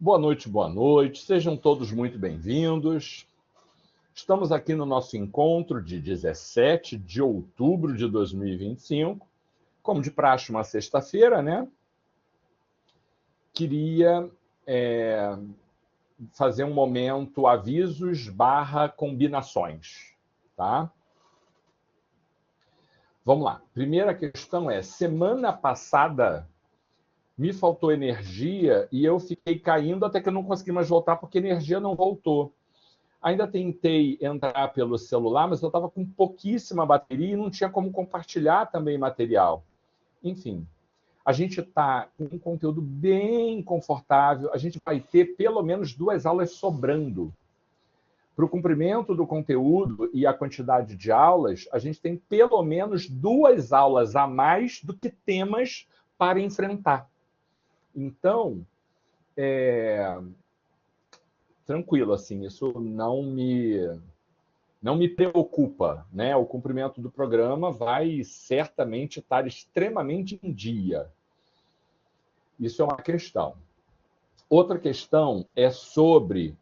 Boa noite, sejam todos muito bem-vindos. Estamos aqui no nosso encontro de 17 de outubro de 2025, como de praxe, uma sexta-feira, né? Queria fazer um momento avisos/combinações, tá? Vamos lá. Primeira questão é: semana passada me faltou energia e eu fiquei caindo até que eu não consegui mais voltar porque a energia não voltou. Ainda tentei entrar pelo celular, mas eu estava com pouquíssima bateria e não tinha como compartilhar também material. Enfim, a gente está com um conteúdo bem confortável, a gente vai ter pelo menos 2 aulas sobrando. Para o cumprimento do conteúdo e a quantidade de aulas, a gente tem pelo menos 2 aulas a mais do que temas para enfrentar. Então, tranquilo, assim, isso não me preocupa, né? O cumprimento do programa vai certamente estar extremamente em dia. Isso é uma questão. Outra questão é sobre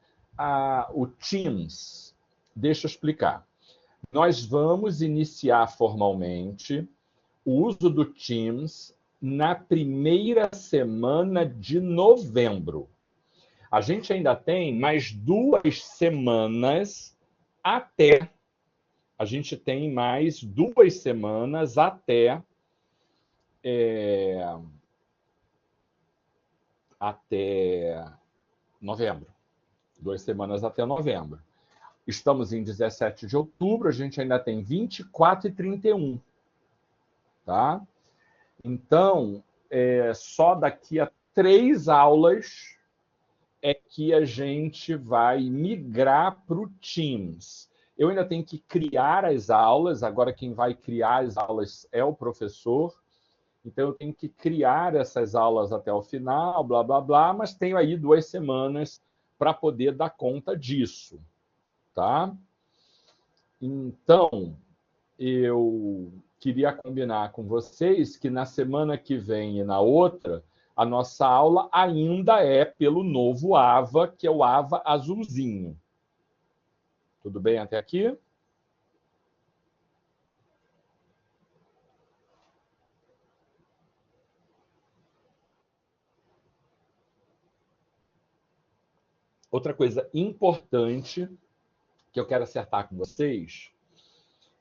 o Teams. Deixa eu explicar. Nós vamos iniciar formalmente o uso do Teams na primeira semana de novembro. A gente ainda tem mais 2 semanas até. A gente tem mais 2 semanas até novembro. 2 semanas até novembro. Estamos em 17 de outubro, a gente ainda tem 24 e 31. Tá? Então, só daqui a 3 aulas é que a gente vai migrar para o Teams. Eu ainda tenho que criar as aulas, agora quem vai criar as aulas é o professor, então eu tenho que criar essas aulas até o final, blá, blá, blá, mas tenho aí 2 semanas para poder dar conta disso, tá? Então, eu queria combinar com vocês que na semana que vem e na outra, a nossa aula ainda é pelo novo AVA, que é o AVA azulzinho. Tudo bem até aqui? Outra coisa importante que eu quero acertar com vocês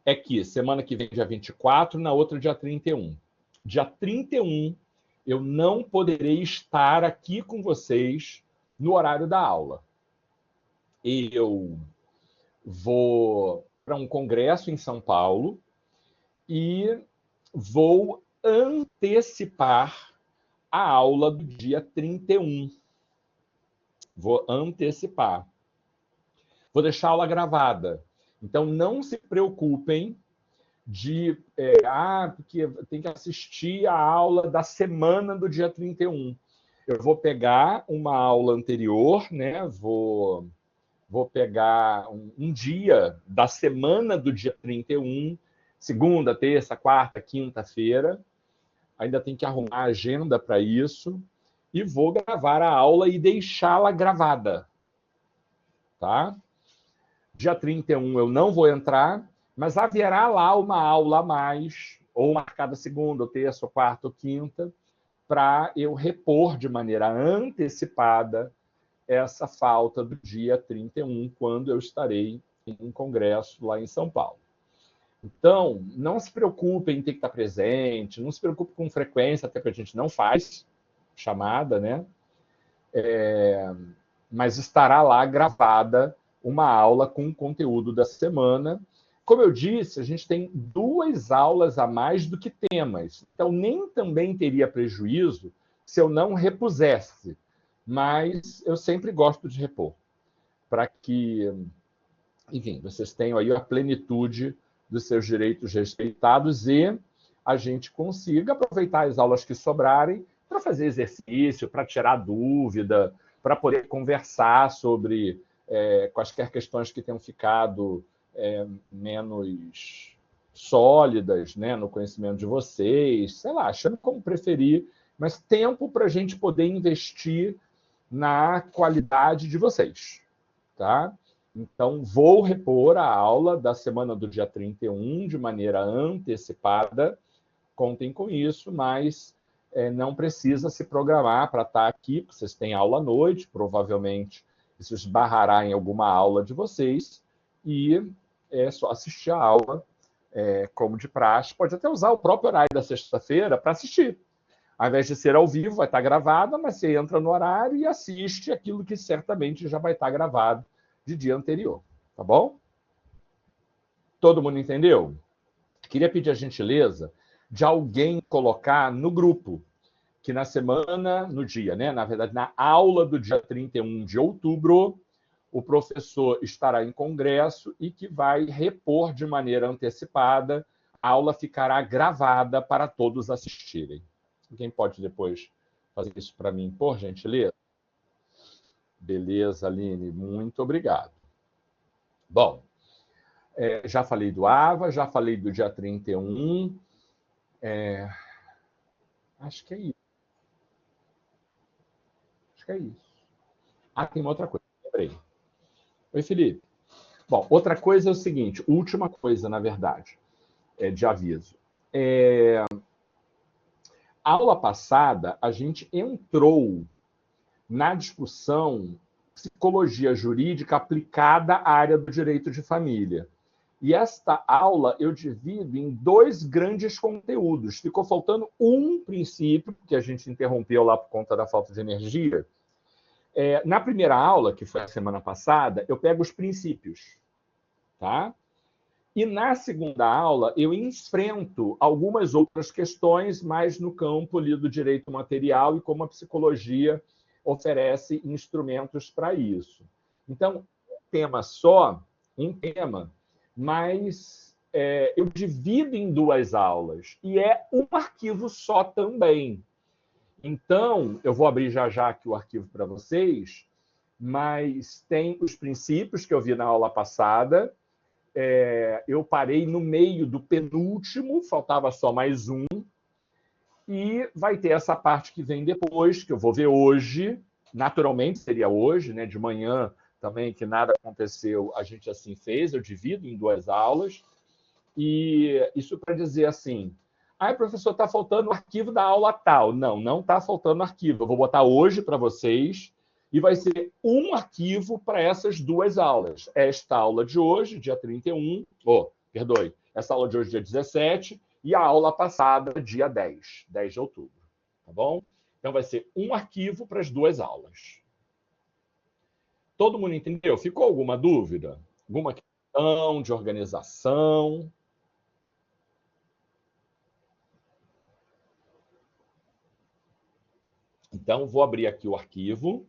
é que semana que vem, dia 24, na outra, dia 31. Dia 31, eu não poderei estar aqui com vocês no horário da aula. Eu vou para um congresso em São Paulo e vou antecipar a aula do dia 31. Vou antecipar. Vou deixar a aula gravada. Então, não se preocupem de porque tem que assistir a aula da semana do dia 31. Eu vou pegar uma aula anterior, né? Vou pegar um dia da semana do dia 31, segunda, terça, quarta, quinta-feira. Ainda tem que arrumar a agenda para isso. E vou gravar a aula e deixá-la gravada. Tá? Dia 31 eu não vou entrar, mas haverá lá uma aula a mais, ou marcada segunda, ou terça, ou quarta, ou quinta, para eu repor de maneira antecipada essa falta do dia 31, quando eu estarei em um congresso lá em São Paulo. Então, não se preocupem em ter que estar presente, não se preocupe com frequência, até porque a gente não faz chamada, né? Mas estará lá gravada uma aula com o conteúdo da semana. Como eu disse, a gente tem 2 aulas a mais do que temas. Então, nem também teria prejuízo se eu não repusesse. Mas eu sempre gosto de repor, para que, enfim, vocês tenham aí a plenitude dos seus direitos respeitados e a gente consiga aproveitar as aulas que sobrarem para fazer exercício, para tirar dúvida, para poder conversar sobre quaisquer questões que tenham ficado menos sólidas, né, no conhecimento de vocês, sei lá, achando como preferir, mas tempo para a gente poder investir na qualidade de vocês, tá? Então, vou repor a aula da semana do dia 31 de maneira antecipada. Contem com isso, mas não precisa se programar para estar aqui, porque vocês têm aula à noite, provavelmente isso esbarrará em alguma aula de vocês, e é só assistir a aula como de praxe. Pode até usar o próprio horário da sexta-feira para assistir. Ao invés de ser ao vivo, vai estar gravada, mas você entra no horário e assiste aquilo que certamente já vai estar gravado de dia anterior. Tá bom? Todo mundo entendeu? Queria pedir a gentileza de alguém colocar no grupo que na semana, no dia, né? Na verdade, na aula do dia 31 de outubro, o professor estará em congresso e que vai repor de maneira antecipada. A aula ficará gravada para todos assistirem. Quem pode depois fazer isso para mim, por gentileza? Beleza, Aline, muito obrigado. Bom, já falei do AVA, já falei do dia 31. Acho que é isso. Acho que é isso. Ah, tem uma outra coisa, lembrei. Oi, Felipe. Bom, outra coisa é o seguinte, última coisa, na verdade, de aviso. Aula passada, a gente entrou na discussão psicologia jurídica aplicada à área do direito de família. E esta aula eu divido em 2 grandes conteúdos. Ficou faltando um princípio, que a gente interrompeu lá por conta da falta de energia. Na primeira aula, que foi a semana passada, eu pego os princípios. Tá? E na segunda aula, eu enfrento algumas outras questões, mais no campo ali do direito material e como a psicologia oferece instrumentos para isso. Então, um tema só, um tema, mas eu divido em 2 aulas e é um arquivo só também. Então, eu vou abrir já aqui o arquivo para vocês, mas tem os princípios que eu vi na aula passada. Eu parei no meio do penúltimo, faltava só mais um, e vai ter essa parte que vem depois, que eu vou ver hoje, naturalmente seria hoje, né, de manhã também, que nada aconteceu, a gente assim fez, eu divido em 2 aulas, e isso para dizer assim, professor, está faltando o arquivo da aula tal. Não está faltando arquivo, eu vou botar hoje para vocês, e vai ser um arquivo para essas 2 aulas. Esta aula de hoje, dia 31, perdoe, essa aula de hoje, dia 17, e a aula passada, dia 10 de outubro. Tá bom? Então, vai ser um arquivo para as 2 aulas. Todo mundo entendeu? Ficou alguma dúvida? Alguma questão de organização? Então, vou abrir aqui o arquivo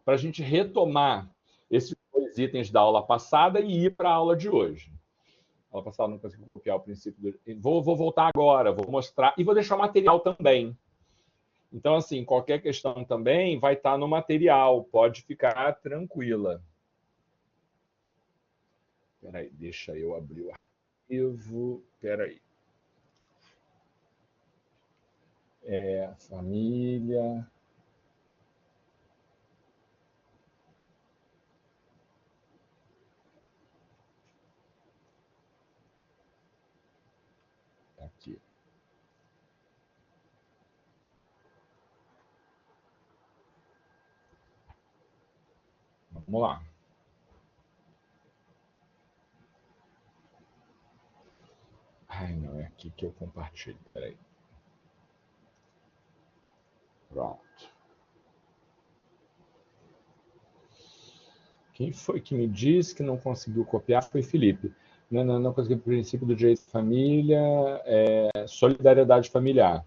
para a gente retomar esses 2 itens da aula passada e ir para a aula de hoje. A aula passada não consegui copiar o princípio. Vou voltar agora, vou mostrar e vou deixar o material também. Então, assim, qualquer questão também vai estar no material, pode ficar tranquila. Espera aí, deixa eu abrir o arquivo. Espera aí. Família. Aqui. Vamos lá. Não, é aqui que eu compartilho. Espera aí. Pronto. Quem foi que me disse que não conseguiu copiar foi Felipe. Não consegui o princípio do direito de família, solidariedade familiar.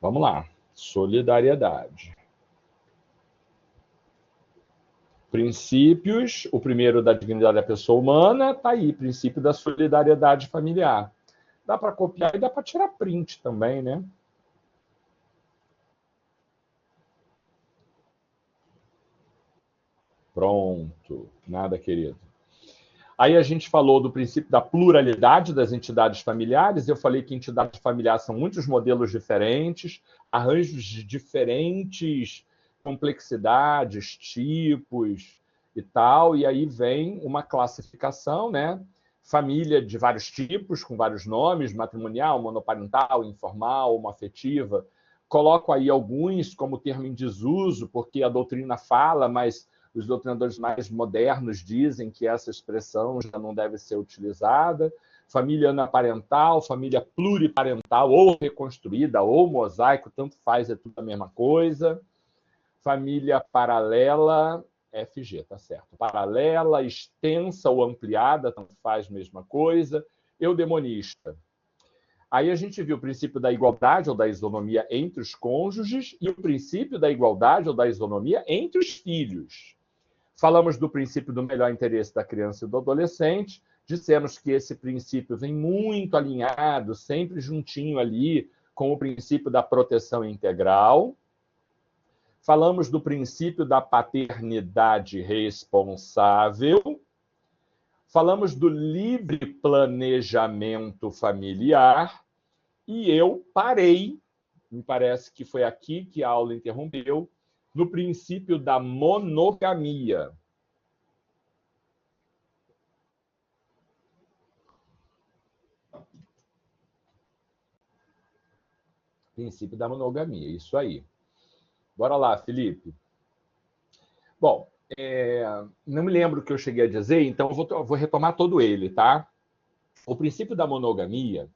Vamos lá. Solidariedade. Princípios, o primeiro da dignidade da pessoa humana, está aí, princípio da solidariedade familiar. Dá para copiar e dá para tirar print também, né? Pronto. Nada, querido. Aí a gente falou do princípio da pluralidade das entidades familiares. Eu falei que entidades familiares são muitos modelos diferentes, arranjos diferentes complexidades, tipos e tal, e aí vem uma classificação, né? Família de vários tipos, com vários nomes, matrimonial, monoparental, informal, homoafetiva. Coloco aí alguns como termo em desuso, porque a doutrina fala, mas os doutrinadores mais modernos dizem que essa expressão já não deve ser utilizada. Família anaparental, família pluriparental, ou reconstruída, ou mosaico, tanto faz, é tudo a mesma coisa. Família paralela, FG, tá certo. Paralela, extensa ou ampliada, tanto faz, mesma coisa. Eudemonista. Aí a gente viu o princípio da igualdade ou da isonomia entre os cônjuges e o princípio da igualdade ou da isonomia entre os filhos. Falamos do princípio do melhor interesse da criança e do adolescente, dissemos que esse princípio vem muito alinhado, sempre juntinho ali, com o princípio da proteção integral. Falamos do princípio da paternidade responsável. Falamos do livre planejamento familiar. E eu parei, me parece que foi aqui que a aula interrompeu, no princípio da monogamia. Princípio da monogamia, isso aí. Bora lá, Felipe. Bom, não me lembro o que eu cheguei a dizer, então eu vou retomar todo ele, tá? O princípio da monogamia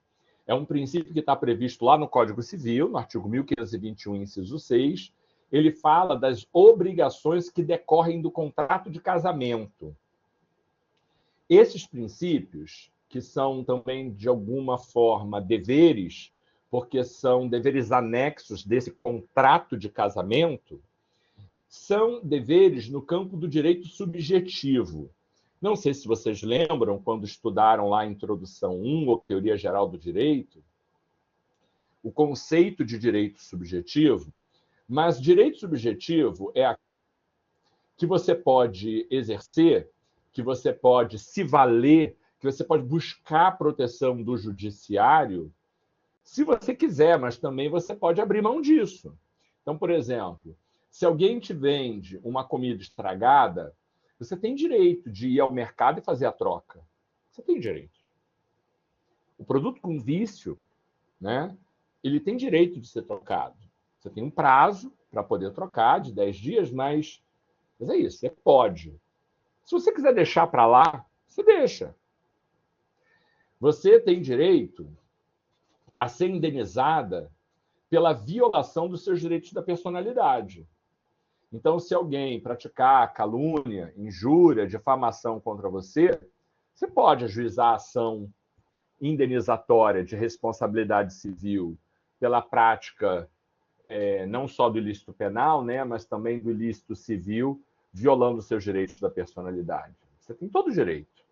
é um princípio que está previsto lá no Código Civil, no artigo 1521, inciso 6. Ele fala das obrigações que decorrem do contrato de casamento. Esses princípios, que são também, de alguma forma, deveres, porque são deveres anexos desse contrato de casamento, são deveres no campo do direito subjetivo. Não sei se vocês lembram, quando estudaram lá a Introdução 1, ou Teoria Geral do Direito, o conceito de direito subjetivo, mas direito subjetivo é que você pode exercer, que você pode se valer, que você pode buscar a proteção do judiciário, se você quiser, mas também você pode abrir mão disso. Então, por exemplo, se alguém te vende uma comida estragada, você tem direito de ir ao mercado e fazer a troca. Você tem direito. O produto com vício, né, ele tem direito de ser trocado. Você tem um prazo para poder trocar, de 10 dias, mas é isso, você pode. Se você quiser deixar para lá, você deixa. Você tem direito a ser indenizada pela violação dos seus direitos da personalidade. Então, se alguém praticar calúnia, injúria, difamação contra você, você pode ajuizar a ação indenizatória de responsabilidade civil pela prática não só do ilícito penal, né, mas também do ilícito civil, violando os seus direitos da personalidade. Você tem todo o direito.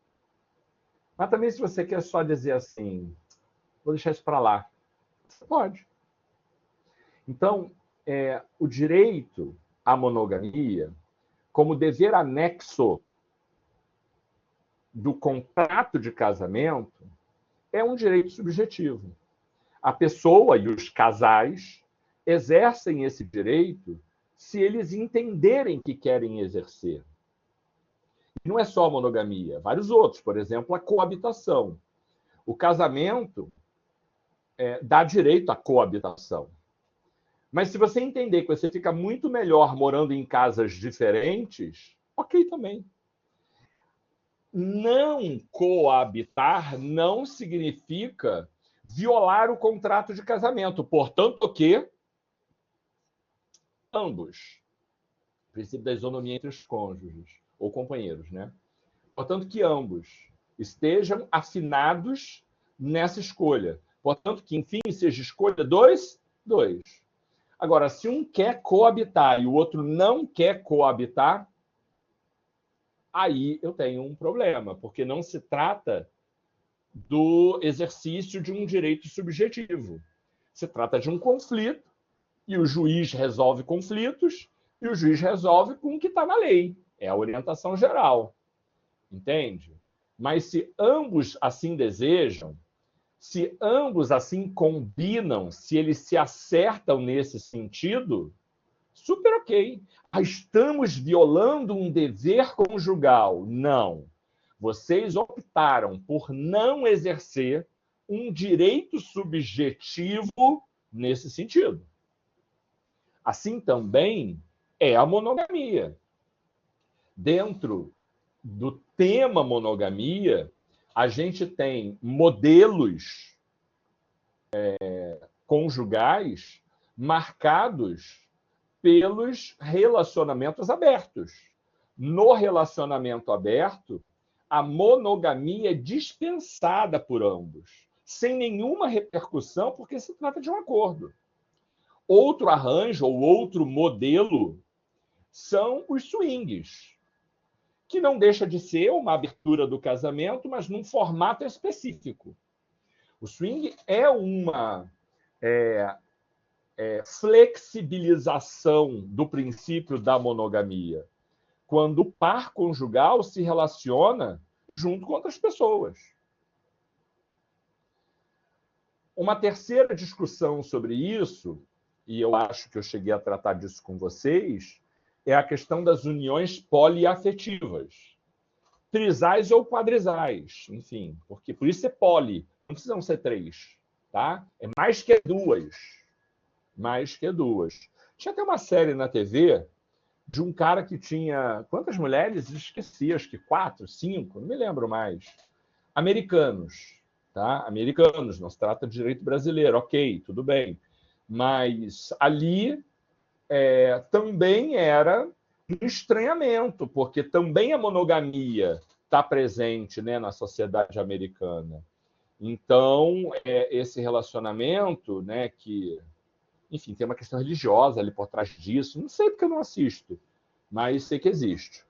Mas também, se você quer só dizer assim, vou deixar isso para lá, você pode. Então, o direito à monogamia, como dever anexo do contrato de casamento, é um direito subjetivo. A pessoa e os casais exercem esse direito se eles entenderem que querem exercer. E não é só a monogamia, vários outros, por exemplo, a coabitação. O casamento dá direito à coabitação. Mas se você entender que você fica muito melhor morando em casas diferentes, ok também. Não coabitar não significa violar o contrato de casamento. Portanto, que ambos, o princípio da isonomia entre os cônjuges ou companheiros, né? Portanto, que ambos estejam afinados nessa escolha. Portanto, que, enfim, seja escolha dois. Agora, se um quer coabitar e o outro não quer coabitar, aí eu tenho um problema, porque não se trata do exercício de um direito subjetivo. Se trata de um conflito, e o juiz resolve conflitos, e o juiz resolve com o que está na lei. É a orientação geral. Entende? Mas se ambos assim desejam, se ambos assim combinam, se eles se acertam nesse sentido, Super ok. Estamos violando um dever conjugal. Não. Vocês optaram por não exercer um direito subjetivo nesse sentido. Assim também é a monogamia. Dentro do tema monogamia, a gente tem modelos conjugais marcados pelos relacionamentos abertos. No relacionamento aberto, a monogamia é dispensada por ambos, sem nenhuma repercussão, porque se trata de um acordo. Outro arranjo ou outro modelo são os swings, que não deixa de ser uma abertura do casamento, mas num formato específico. O swing é uma flexibilização do princípio da monogamia, quando o par conjugal se relaciona junto com outras pessoas. Uma terceira discussão sobre isso, e eu acho que eu cheguei a tratar disso com vocês, é a questão das uniões poliafetivas. Trisais ou quadrisais, enfim, porque por isso é poli, não precisam ser 3, tá? É mais que 2. Mais que 2. Tinha até uma série na TV de um cara que tinha... Quantas mulheres? Esqueci, acho que 4, 5, não me lembro mais. Americanos, tá? Americanos, não se trata de direito brasileiro, ok, tudo bem. Mas ali também era um estranhamento, porque também a monogamia está presente, né, na sociedade americana. Então, esse relacionamento, né, que, enfim, tem uma questão religiosa ali por trás disso, não sei porque eu não assisto, mas sei que existe.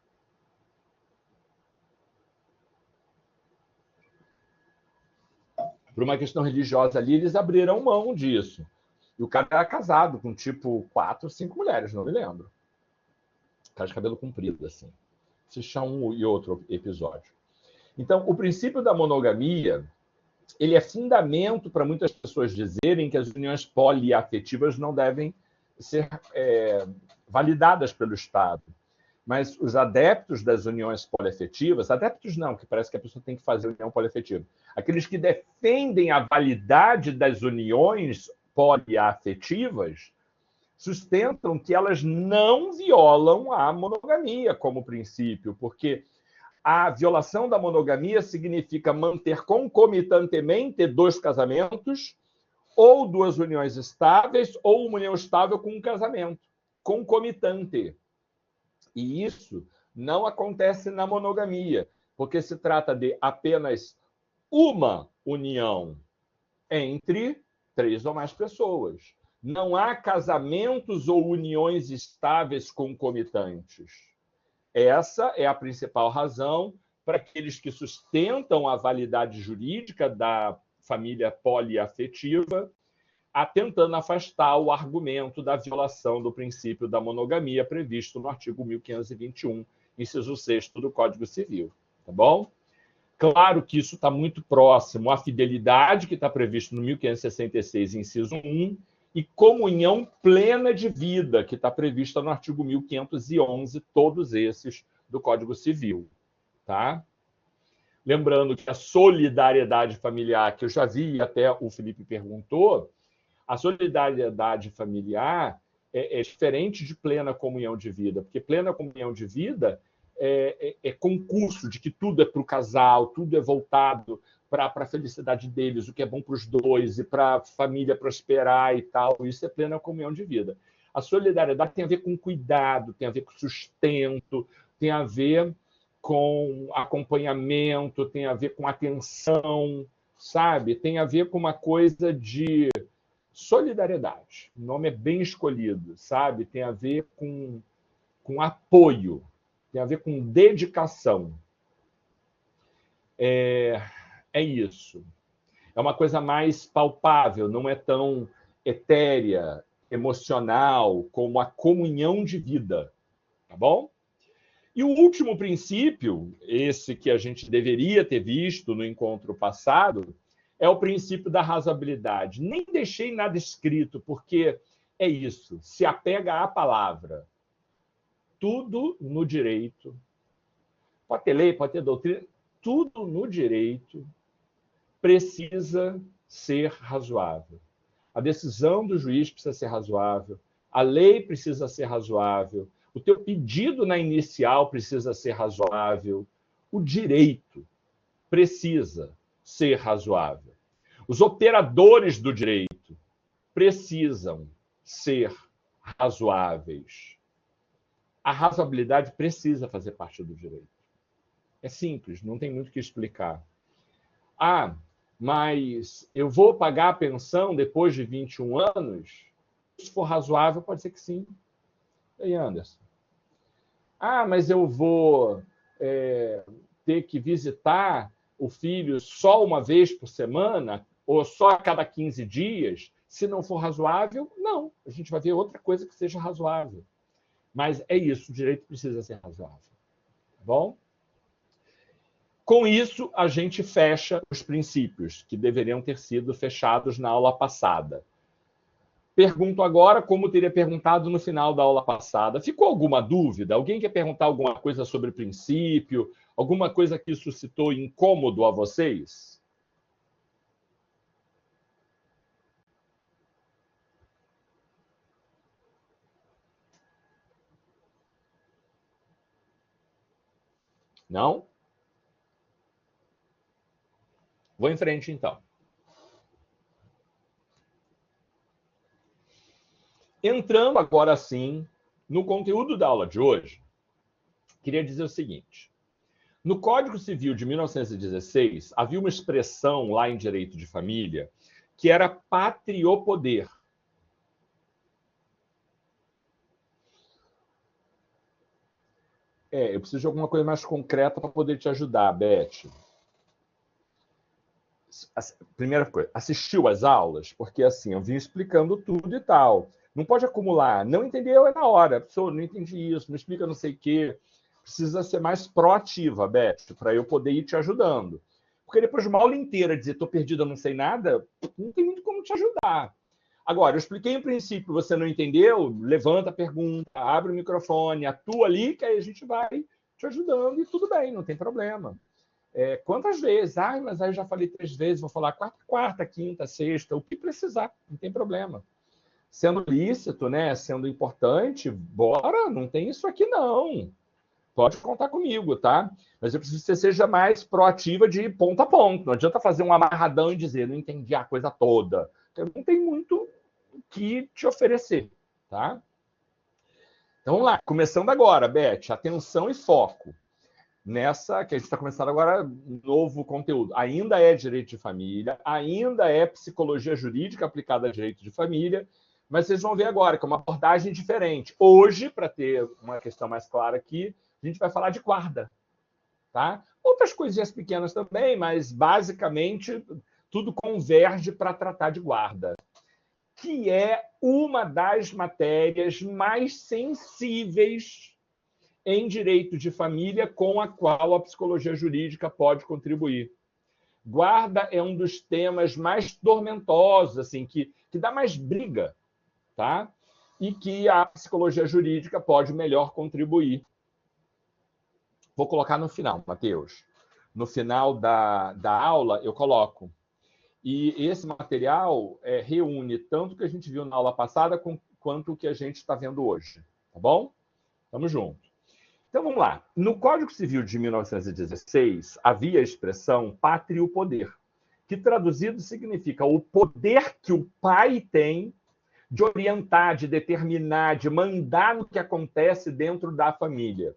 Por uma questão religiosa ali, eles abriram mão disso. E o cara era casado com, tipo, 4, 5 mulheres, não me lembro. Cara de cabelo comprido, assim. Assistir um e outro episódio. Então, o princípio da monogamia, ele é fundamento para muitas pessoas dizerem que as uniões poliafetivas não devem ser validadas pelo Estado. Mas os adeptos das uniões poliafetivas, adeptos não, que parece que a pessoa tem que fazer união poliafetiva, aqueles que defendem a validade das uniões poliafetivas, sustentam que elas não violam a monogamia como princípio, porque a violação da monogamia significa manter concomitantemente 2 casamentos, ou 2 uniões estáveis, ou uma união estável com um casamento. Concomitante. E isso não acontece na monogamia, porque se trata de apenas uma união entre 3 ou mais pessoas. Não há casamentos ou uniões estáveis concomitantes. Essa é a principal razão para aqueles que sustentam a validade jurídica da família poliafetiva, tentando afastar o argumento da violação do princípio da monogamia previsto no artigo 1521, inciso 6º do Código Civil. Tá bom? Claro que isso está muito próximo à fidelidade que está previsto no 1566, inciso 1, e comunhão plena de vida, que está prevista no artigo 1511, todos esses do Código Civil. Tá? Lembrando que a solidariedade familiar, que eu já vi, até o Felipe perguntou, a solidariedade familiar é diferente de plena comunhão de vida, porque plena comunhão de vida é concurso de que tudo é para o casal, tudo é voltado para a felicidade deles, o que é bom para os dois, e para a família prosperar e tal. Isso é plena comunhão de vida. A solidariedade tem a ver com cuidado, tem a ver com sustento, tem a ver com acompanhamento, tem a ver com atenção, sabe? Tem a ver com uma coisa de solidariedade. O nome é bem escolhido, sabe? Tem a ver com apoio, tem a ver com dedicação. É isso. É uma coisa mais palpável, não é tão etérea, emocional, como a comunhão de vida. Tá bom? E o último princípio, esse que a gente deveria ter visto no encontro passado, é o princípio da razoabilidade. Nem deixei nada escrito, porque é isso, se apega à palavra. Tudo no direito, pode ter lei, pode ter doutrina, tudo no direito precisa ser razoável. A decisão do juiz precisa ser razoável, a lei precisa ser razoável, o teu pedido na inicial precisa ser razoável, o direito precisa ser razoável. Os operadores do direito precisam ser razoáveis. A razoabilidade precisa fazer parte do direito. É simples, não tem muito o que explicar. Ah, mas eu vou pagar a pensão depois de 21 anos? Se for razoável, pode ser que sim. E aí, Anderson? Ah, mas eu vou ter que visitar o filho só uma vez por semana ou só a cada 15 dias? Se não for razoável, não. A gente vai ver outra coisa que seja razoável. Mas é isso, o direito precisa ser razoável. Tá bom? Com isso, a gente fecha os princípios que deveriam ter sido fechados na aula passada. Pergunto agora, como teria perguntado no final da aula passada. Ficou alguma dúvida? Alguém quer perguntar alguma coisa sobre princípio? Alguma coisa que suscitou incômodo a vocês? Não? Vou em frente, então. Entrando agora sim no conteúdo da aula de hoje, queria dizer o seguinte. No Código Civil de 1916, havia uma expressão lá em direito de família que era patriopoder. Eu preciso de alguma coisa mais concreta para poder te ajudar, Beth. Primeira coisa, assistiu às aulas? Porque assim, eu vim explicando tudo e tal. Não pode acumular. Não entendeu é na hora. Professor, não entendi isso, me explica não sei o quê. Precisa ser mais proativa, Beth, para eu poder ir te ajudando. Porque depois de uma aula inteira dizer estou perdida, não sei nada, não tem muito como te ajudar. Agora, eu expliquei em princípio, você não entendeu? Levanta a pergunta, abre o microfone, atua ali, que aí a gente vai te ajudando e tudo bem, não tem problema. Quantas vezes? Mas aí eu já falei 3 vezes, vou falar quarta, quinta, sexta, o que precisar, não tem problema. Sendo lícito, né? Sendo importante, bora, não tem isso aqui não. Pode contar comigo, tá? Mas eu preciso que você seja mais proativa de ponto a ponto. Não adianta fazer um amarradão e dizer, não entendi a coisa toda. Eu não tenho muito o que te oferecer, tá? Então vamos lá, começando agora, Beth, atenção e foco. Nessa que a gente está começando agora, um novo conteúdo. Ainda é direito de família, ainda é psicologia jurídica aplicada a direito de família, mas vocês vão ver agora que é uma abordagem diferente. Hoje, para ter uma questão mais clara aqui, a gente vai falar de guarda. Tá? Outras coisinhas pequenas também, mas basicamente tudo converge para tratar de guarda, que é uma das matérias mais sensíveis em direito de família com a qual a psicologia jurídica pode contribuir. Guarda é um dos temas mais tormentosos, assim, que dá mais briga, tá? E que a psicologia jurídica pode melhor contribuir. Vou colocar no final, Matheus. No final da aula, eu coloco. E esse material reúne tanto o que a gente viu na aula passada quanto o que a gente está vendo hoje. Tá bom? Tamo junto. Então, vamos lá. No Código Civil de 1916, havia a expressão pátrio poder, que traduzido significa o poder que o pai tem de orientar, de determinar, de mandar no que acontece dentro da família.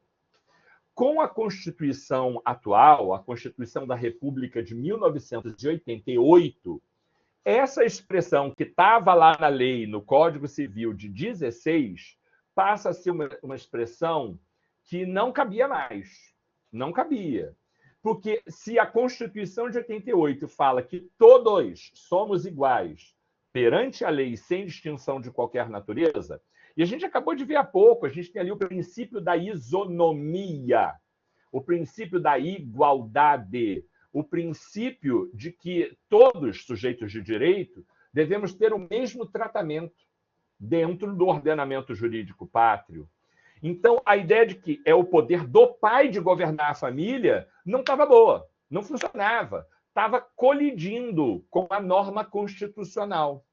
Com a Constituição atual, a Constituição da República de 1988, essa expressão que estava lá na lei, no Código Civil de 16, passa a ser uma expressão que não cabia mais. Não cabia. Porque se a Constituição de 88 fala que todos somos iguais perante a lei sem distinção de qualquer natureza, e a gente acabou de ver há pouco, a gente tem ali o princípio da isonomia, o princípio da igualdade, o princípio de que todos, sujeitos de direito, devemos ter o mesmo tratamento. dentro do ordenamento jurídico pátrio. Então, a ideia de que é o poder do pai de governar a família não estava boa, não funcionava, estava colidindo com a norma constitucional.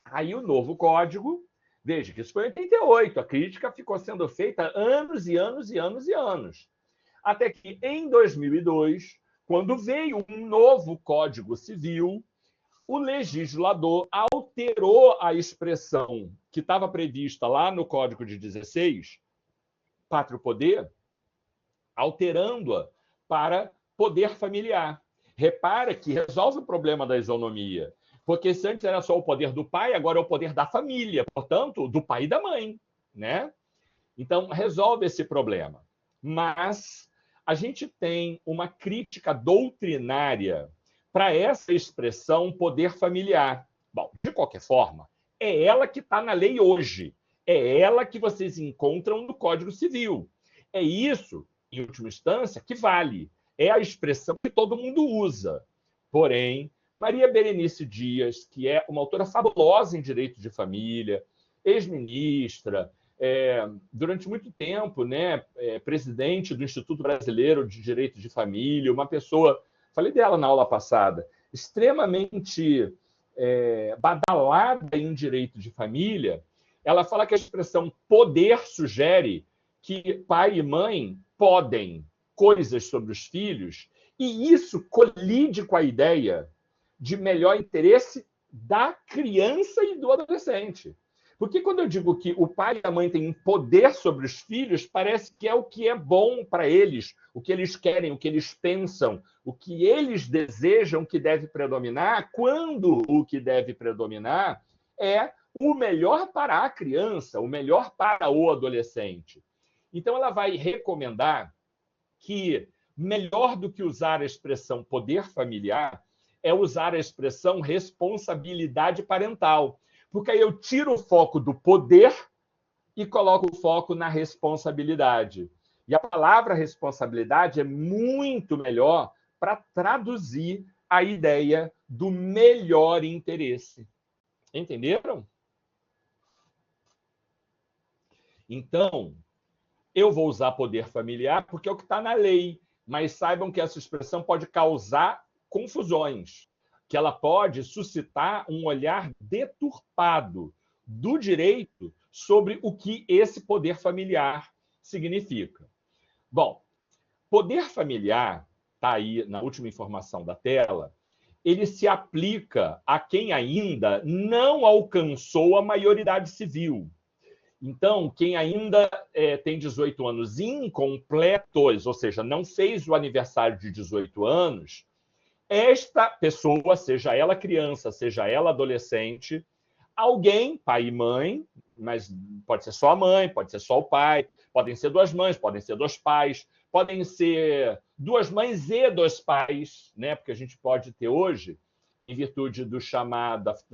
Aí o novo código, veja que isso foi em 88, a crítica ficou sendo feita anos e anos e anos e anos. Até que, em 2002, quando veio um novo Código Civil, o legislador alterou a expressão que estava prevista lá no Código de 16, pátrio poder, alterando-a para poder familiar. Repara que resolve o problema da isonomia, porque se antes era só o poder do pai, agora é o poder da família, portanto, do pai e da mãe, né? Então, resolve esse problema. Mas a gente tem uma crítica doutrinária para essa expressão poder familiar. Bom, de qualquer forma, é ela que está na lei hoje. É ela que vocês encontram no Código Civil. É isso, em última instância, que vale. É a expressão que todo mundo usa. Porém, Maria Berenice Dias, que é uma autora fabulosa em direito de família, ex-ministra, durante muito tempo, né, presidente do Instituto Brasileiro de Direito de Família, uma pessoa, falei dela na aula passada, extremamente badalada em direito de família. Ela fala que a expressão poder sugere que pai e mãe podem coisas sobre os filhos, e isso colide com a ideia de melhor interesse da criança e do adolescente. Porque quando eu digo que o pai e a mãe têm um poder sobre os filhos, parece que é o que é bom para eles, o que eles querem, o que eles pensam, o que eles desejam que deve predominar, quando o que deve predominar é o melhor para a criança, o melhor para o adolescente. Então, ela vai recomendar que, melhor do que usar a expressão poder familiar, é usar a expressão responsabilidade parental. Porque aí eu tiro o foco do poder e coloco o foco na responsabilidade. E a palavra responsabilidade é muito melhor para traduzir a ideia do melhor interesse. Entenderam? Então, eu vou usar poder familiar porque é o que está na lei, mas saibam que essa expressão pode causar confusões, que ela pode suscitar um olhar deturpado do direito sobre o que esse poder familiar significa. Bom, poder familiar, está aí na última informação da tela, ele se aplica a quem ainda não alcançou a maioridade civil. Então, quem ainda tem 18 anos incompletos, ou seja, não fez o aniversário de 18 anos, esta pessoa, seja ela criança, seja ela adolescente, alguém, pai e mãe, mas pode ser só a mãe, pode ser só o pai, podem ser duas mães, podem ser dois pais, podem ser duas mães e dois pais, né? Porque a gente pode ter hoje, em virtude da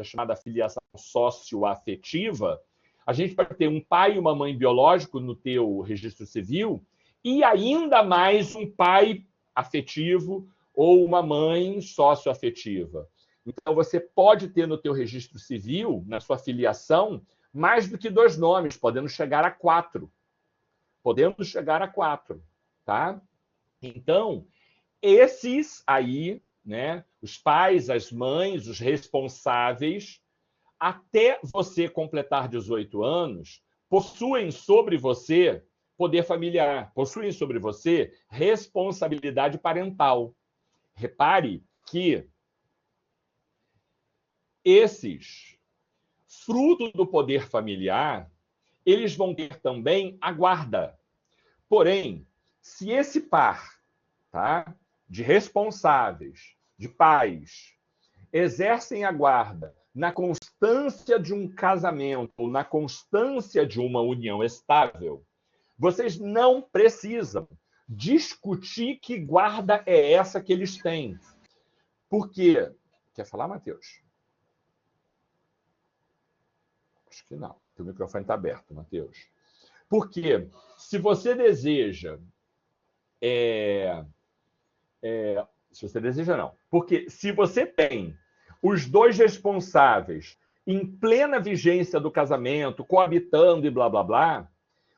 chamada filiação socioafetiva, a gente pode ter um pai e uma mãe biológico no teu registro civil e ainda mais um pai afetivo ou uma mãe socioafetiva. Então, você pode ter no teu registro civil, na sua filiação, mais do que dois nomes, podendo chegar a 4. Podendo chegar a 4, tá? Então, esses aí, né, os pais, as mães, os responsáveis, até você completar 18 anos, possuem sobre você poder familiar, possuem sobre você responsabilidade parental. Repare que esses, fruto do poder familiar, eles vão ter também a guarda. Porém, se esse par, tá, de responsáveis, de pais, exercem a guarda na constância de um casamento, na constância de uma união estável, vocês não precisam discutir que guarda é essa que eles têm. Por quê? Quer falar, Matheus? Acho que não. O microfone está aberto, Matheus. Porque se você deseja... se você deseja, não. Porque se você tem os dois responsáveis em plena vigência do casamento, coabitando e blá, blá, blá,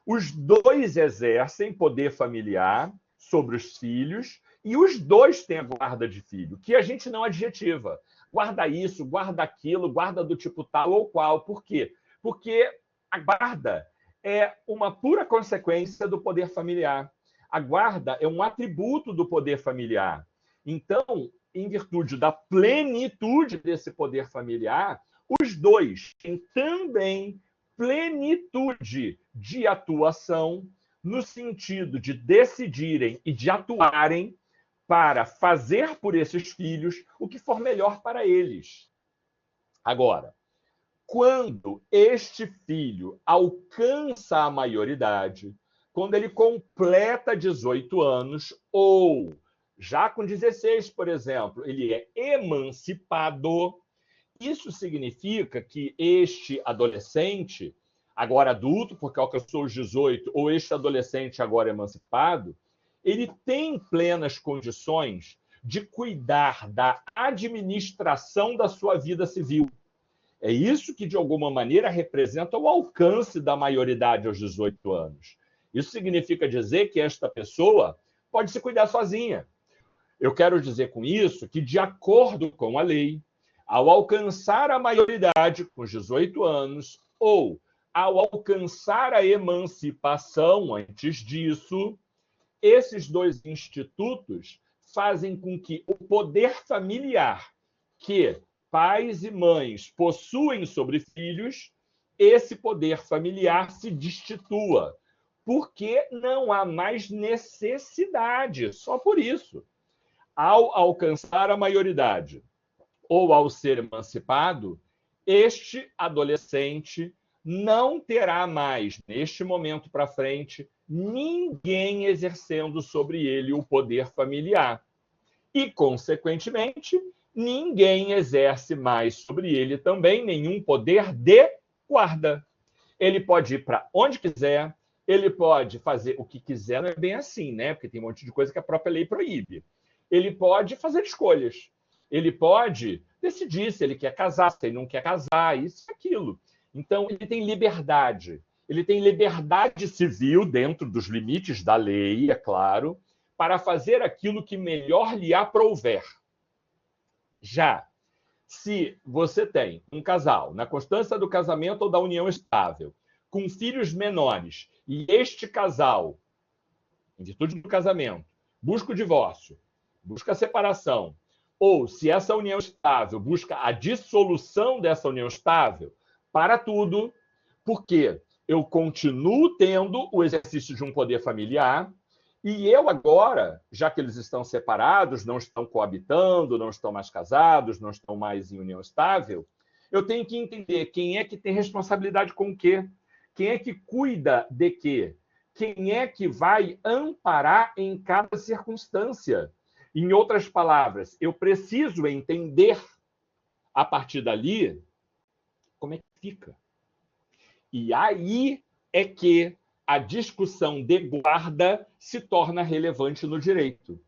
os dois exercem poder familiar sobre os filhos e os dois têm a guarda de filho, que a gente não adjetiva. Guarda isso, guarda aquilo, guarda do tipo tal ou qual. Por quê? Porque a guarda é uma pura consequência do poder familiar. A guarda é um atributo do poder familiar. Então, em virtude da plenitude desse poder familiar, os dois têm também plenitude de atuação no sentido de decidirem e de atuarem para fazer por esses filhos o que for melhor para eles. Agora, quando este filho alcança a maioridade, quando ele completa 18 anos, ou já com 16, por exemplo, ele é emancipado, isso significa que este adolescente, agora adulto, porque alcançou os 18, ou este adolescente agora emancipado, ele tem plenas condições de cuidar da administração da sua vida civil. É isso que, de alguma maneira, representa o alcance da maioridade aos 18 anos. Isso significa dizer que esta pessoa pode se cuidar sozinha. Eu quero dizer com isso que, de acordo com a lei, ao alcançar a maioridade com 18 anos ou ao alcançar a emancipação antes disso, esses dois institutos fazem com que o poder familiar que pais e mães possuem sobre filhos, esse poder familiar se destitua, porque não há mais necessidade, só por isso. Ao alcançar a maioridade ou ao ser emancipado, este adolescente não terá mais, neste momento para frente, ninguém exercendo sobre ele o poder familiar. E, consequentemente, ninguém exerce mais sobre ele também nenhum poder de guarda. Ele pode ir para onde quiser, ele pode fazer o que quiser, não é bem assim, né? Porque tem um monte de coisa que a própria lei proíbe. Ele pode fazer escolhas. Ele pode decidir se ele quer casar, se ele não quer casar, isso e aquilo. Então, ele tem liberdade. Ele tem liberdade civil dentro dos limites da lei, é claro, para fazer aquilo que melhor lhe aprouver. Já se você tem um casal na constância do casamento ou da união estável, com filhos menores, e este casal, em virtude do casamento, busca o divórcio, busca a separação, ou se essa união estável busca a dissolução dessa união estável, para tudo, porque eu continuo tendo o exercício de um poder familiar e eu agora, já que eles estão separados, não estão coabitando, não estão mais casados, não estão mais em união estável, eu tenho que entender quem é que tem responsabilidade com o quê, quem é que cuida de quê, quem é que vai amparar em cada circunstância. Em outras palavras, eu preciso entender, a partir dali, como é que fica. E aí é que a discussão de guarda se torna relevante no direito.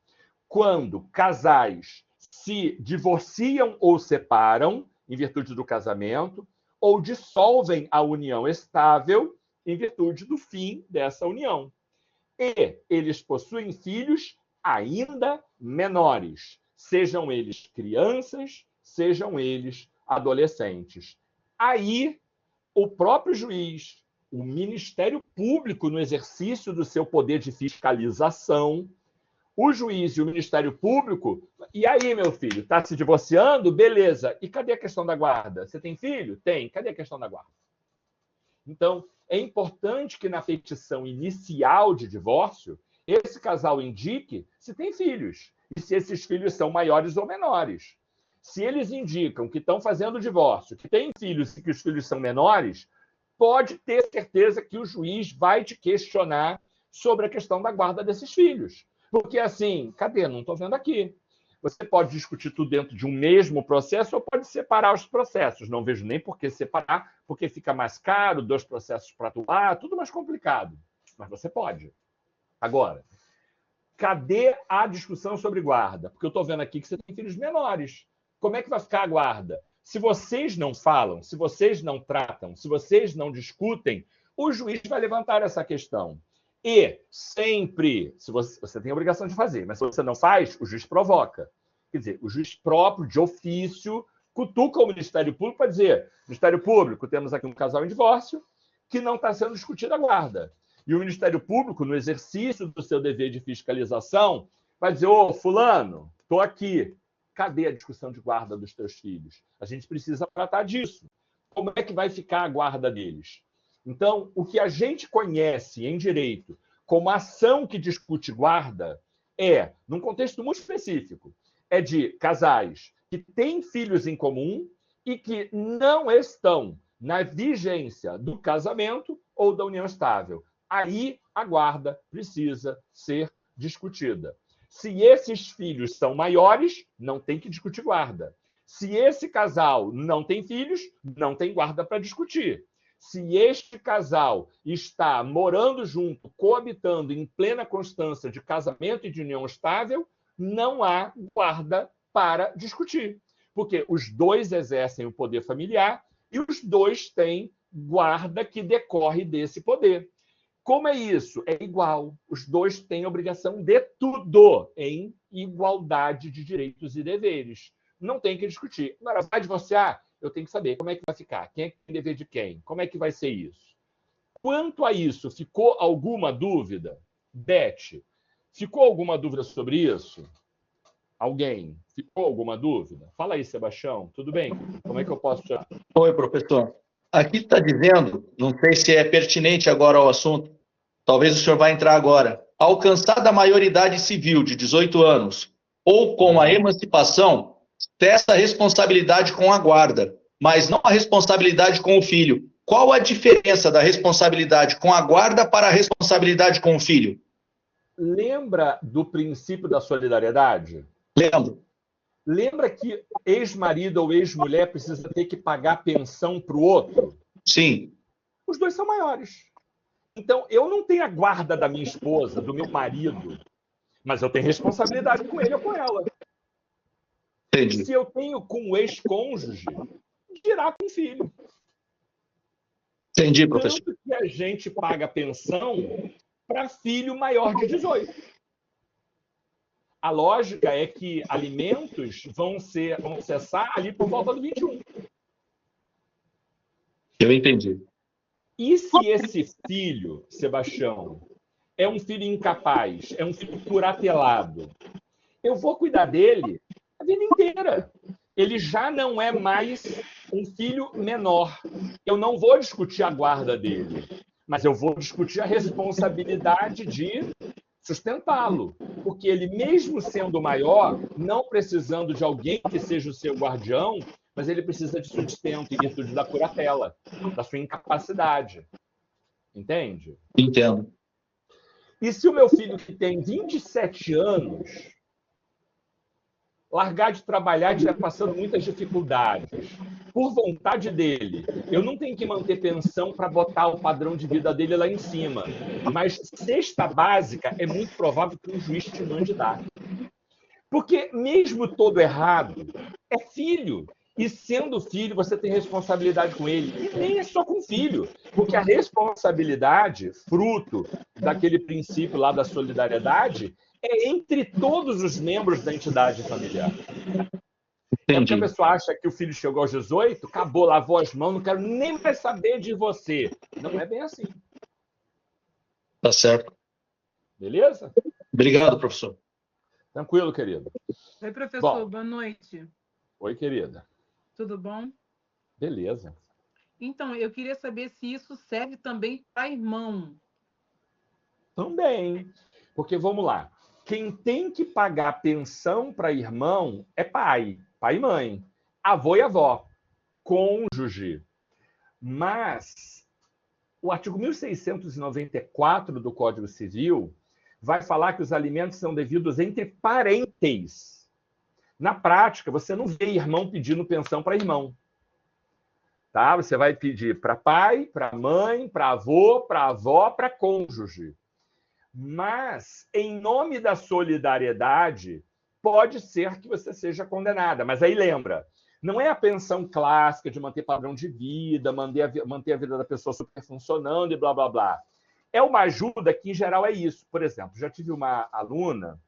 Quando casais se divorciam ou separam, em virtude do casamento, ou dissolvem a união estável, em virtude do fim dessa união. E eles possuem filhos ainda menores, sejam eles crianças, sejam eles adolescentes. Aí, o próprio juiz, o Ministério Público, no exercício do seu poder de fiscalização, o juiz e o Ministério Público, e aí, meu filho, está se divorciando? Beleza. E cadê a questão da guarda? Você tem filho? Tem. Cadê a questão da guarda? Então, é importante que na petição inicial de divórcio, esse casal indique se tem filhos e se esses filhos são maiores ou menores. Se eles indicam que estão fazendo divórcio, que têm filhos e que os filhos são menores, pode ter certeza que o juiz vai te questionar sobre a questão da guarda desses filhos. Porque assim, cadê? Não estou vendo aqui. Você pode discutir tudo dentro de um mesmo processo ou pode separar os processos. Não vejo nem por que separar, porque fica mais caro, 2 processos para atuar, tudo mais complicado. Mas você pode. Agora, cadê a discussão sobre guarda? Porque eu estou vendo aqui que você tem filhos menores. Como é que vai ficar a guarda? Se vocês não falam, se vocês não tratam, se vocês não discutem, o juiz vai levantar essa questão. E sempre, se você tem a obrigação de fazer, mas se você não faz, o juiz provoca. Quer dizer, o juiz próprio, de ofício, cutuca o Ministério Público para dizer: Ministério Público, temos aqui um casal em divórcio que não está sendo discutida a guarda. E o Ministério Público, no exercício do seu dever de fiscalização, vai dizer: ô, fulano, estou aqui. Cadê a discussão de guarda dos teus filhos? A gente precisa tratar disso. Como é que vai ficar a guarda deles? Então, o que a gente conhece em direito como ação que discute guarda é, num contexto muito específico, é de casais que têm filhos em comum e que não estão na vigência do casamento ou da união estável. Aí a guarda precisa ser discutida. Se esses filhos são maiores, não tem que discutir guarda. Se esse casal não tem filhos, não tem guarda para discutir. Se este casal está morando junto, coabitando em plena constância de casamento e de união estável, não há guarda para discutir. Porque os dois exercem o poder familiar e os dois têm guarda que decorre desse poder. Como é isso? É igual. Os dois têm obrigação de tudo em igualdade de direitos e deveres. Não tem que discutir. Agora, vai divorciar? Eu tenho que saber como é que vai ficar. Quem é que tem dever de quem? Como é que vai ser isso? Quanto a isso, ficou alguma dúvida? Beth, ficou alguma dúvida sobre isso? Alguém? Ficou alguma dúvida? Fala aí, Sebastião. Tudo bem? Como é que eu posso te... Oi, professor. Aqui está dizendo, não sei se é pertinente agora ao assunto, talvez o senhor vá entrar agora. Alcançada a maioridade civil de 18 anos ou com a emancipação, cessa a responsabilidade com a guarda, mas não a responsabilidade com o filho. Qual a diferença da responsabilidade com a guarda para a responsabilidade com o filho? Lembra do princípio da solidariedade? Lembro. Lembra que ex-marido ou ex-mulher precisa ter que pagar pensão para o outro? Sim. Os dois são maiores. Então, eu não tenho a guarda da minha esposa, do meu marido, mas eu tenho responsabilidade com ele ou com ela. Entendi. Se eu tenho com o ex-cônjuge, dirá com o filho. Entendi, professor. Tanto que a gente paga pensão para filho maior de 18. A lógica é que alimentos vão cessar ali por volta do 21. Eu entendi. E se esse filho, Sebastião, é um filho incapaz, é um filho curatelado, eu vou cuidar dele a vida inteira. Ele já não é mais um filho menor. Eu não vou discutir a guarda dele, mas eu vou discutir a responsabilidade de sustentá-lo. Porque ele, mesmo sendo maior, não precisando de alguém que seja o seu guardião, mas ele precisa de sustento em virtude da curatela, da sua incapacidade. Entende? Entendo. E se o meu filho, que tem 27 anos, largar de trabalhar e estiver passando muitas dificuldades, por vontade dele, eu não tenho que manter pensão para botar o padrão de vida dele lá em cima. Mas cesta básica é muito provável que um juiz te mande dar. Porque mesmo todo errado, é filho. E sendo filho, você tem responsabilidade com ele. E nem é só com filho. Porque a responsabilidade, fruto daquele princípio lá da solidariedade, é entre todos os membros da entidade familiar. É porque a pessoa acha que o filho chegou aos 18, acabou, lavou as mãos, não quero nem mais saber de você. Não é bem assim. Tá certo. Beleza? Obrigado, professor. Tranquilo, querido. Oi, professor. Boa noite. Oi, querida. Tudo bom? Beleza. Então, eu queria saber se isso serve também para irmão. Também. Porque, vamos lá, quem tem que pagar pensão para irmão é pai e mãe, avô e avó, cônjuge. Mas o artigo 1694 do Código Civil vai falar que os alimentos são devidos entre parentes. Na prática, você não vê irmão pedindo pensão para irmão. Tá? Você vai pedir para pai, para mãe, para avô, para avó, para cônjuge. Mas, em nome da solidariedade, pode ser que você seja condenada. Mas aí lembra, Não é a pensão clássica de manter padrão de vida, manter a vida da pessoa super funcionando e blá, blá, blá. É uma ajuda que, em geral, é isso. Por exemplo, já tive uma aluna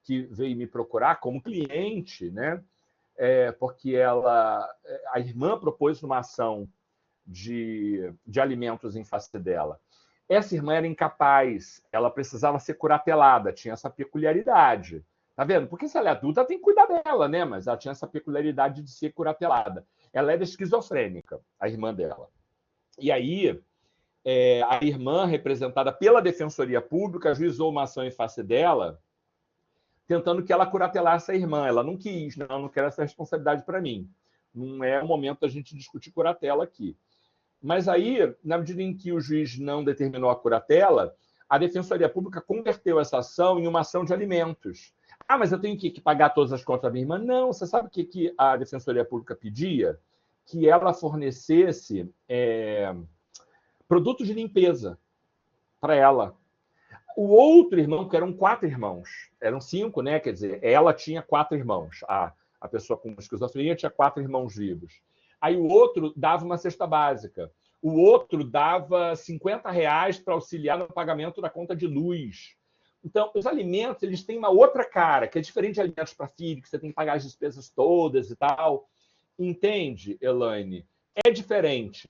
que veio me procurar como cliente, né? Porque a irmã propôs uma ação de alimentos em face dela. Essa irmã era incapaz, ela precisava ser curatelada, tinha essa peculiaridade. Tá vendo? Porque se ela é adulta, tem que cuidar dela, né? Mas ela tinha essa peculiaridade de ser curatelada. Ela era esquizofrênica, a irmã dela. E aí, a irmã, representada pela Defensoria Pública, ajuizou uma ação em face dela, tentando que ela curatelasse a irmã. Ela não quis, não quero essa responsabilidade para mim. Não é o momento da gente discutir curatela aqui. Mas aí, na medida em que o juiz não determinou a curatela, a Defensoria Pública converteu essa ação em uma ação de alimentos. Ah, mas eu tenho que pagar todas as contas da minha irmã? Não, você sabe o que a Defensoria Pública pedia? Que ela fornecesse produtos de limpeza para ela. O outro irmão, que eram 4 irmãos, eram 5, né? Quer dizer, ela tinha 4 irmãos. A pessoa com esquizofrenia tinha 4 irmãos vivos. Aí o outro dava uma cesta básica. O outro dava R$50 para auxiliar no pagamento da conta de luz. Então, os alimentos, eles têm uma outra cara, que é diferente de alimentos para filho, que você tem que pagar as despesas todas e tal. Entende, Elaine? É diferente.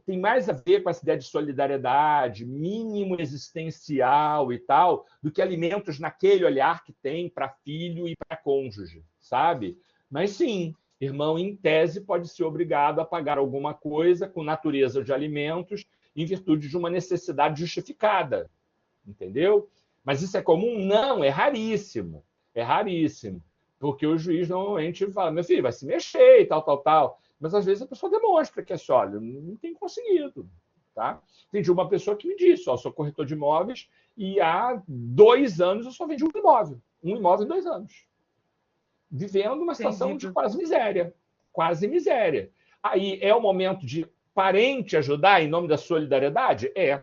Tem mais a ver com essa ideia de solidariedade, mínimo existencial e tal, do que alimentos naquele olhar que tem para filho e para cônjuge, sabe? Mas sim, irmão, em tese, pode ser obrigado a pagar alguma coisa com natureza de alimentos em virtude de uma necessidade justificada, entendeu? Mas isso é comum? Não, é raríssimo. É raríssimo. Porque o juiz normalmente fala, meu filho, vai se mexer e tal, tal, tal. Mas às vezes a pessoa demonstra que é só, olha, não tem conseguido. Tá? Entendi uma pessoa que me disse, ó, sou corretor de imóveis e há 2 anos eu só vendi um imóvel. Um imóvel em 2 anos. Vivendo uma situação de quase miséria. Quase miséria. Aí é o momento de parente ajudar em nome da solidariedade? É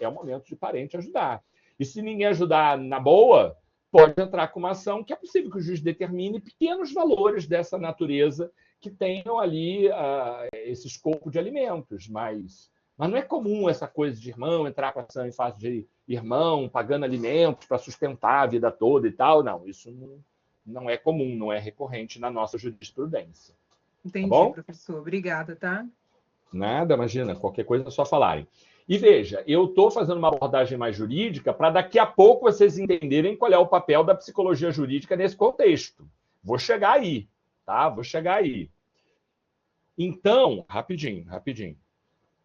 o momento de parente ajudar. E se ninguém ajudar na boa, pode entrar com uma ação que é possível que o juiz determine pequenos valores dessa natureza que tenham ali esse escopo de alimentos. Mas não é comum essa coisa de irmão entrar com ação em face de irmão, pagando alimentos para sustentar a vida toda e tal. Não, isso não é comum, não é recorrente na nossa jurisprudência. Entendi, tá, professor. Obrigada, tá? Nada, imagina, qualquer coisa é só falarem. E veja, eu estou fazendo uma abordagem mais jurídica para daqui a pouco vocês entenderem qual é o papel da psicologia jurídica nesse contexto. Vou chegar aí, tá? Vou chegar aí. Então, rapidinho,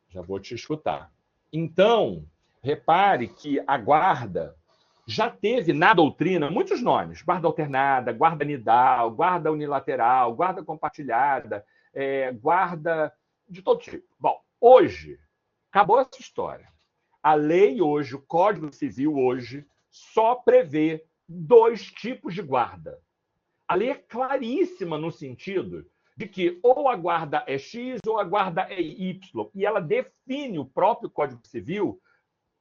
já vou te escutar. Então, repare que a guarda já teve na doutrina muitos nomes: guarda alternada, guarda nidal, guarda unilateral, guarda compartilhada, guarda de todo tipo. Bom, hoje, acabou essa história. A lei hoje, o Código Civil hoje, só prevê 2 tipos de guarda. A lei é claríssima no sentido de que ou a guarda é X ou a guarda é Y. E ela define, o próprio Código Civil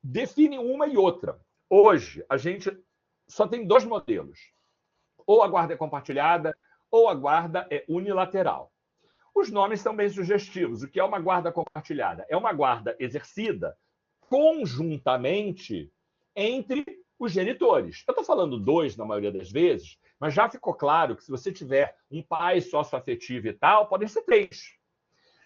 define uma e outra. Hoje, a gente só tem 2 modelos. Ou a guarda é compartilhada, ou a guarda é unilateral. Os nomes são bem sugestivos. O que é uma guarda compartilhada? É uma guarda exercida conjuntamente entre os genitores. Eu estou falando 2 na maioria das vezes, mas já ficou claro que se você tiver um pai sócio-afetivo e tal, podem ser 3.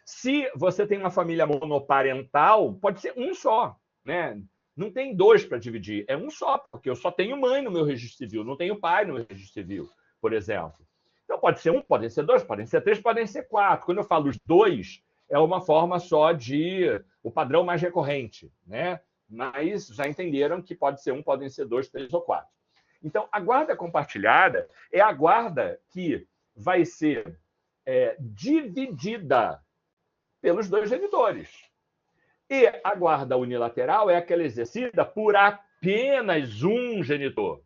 Se você tem uma família monoparental, pode ser um só, né? Não tem 2 para dividir, é um só, porque eu só tenho mãe no meu registro civil, não tenho pai no meu registro civil, por exemplo. Então pode ser 1, podem ser 2, podem ser 3, podem ser 4. Quando eu falo os 2, é uma forma só de o padrão mais recorrente, né? Mas já entenderam que pode ser 1, podem ser 2, 3 ou 4. Então, a guarda compartilhada é a guarda que vai ser dividida pelos 2 genitores. E a guarda unilateral é aquela exercida por apenas um genitor.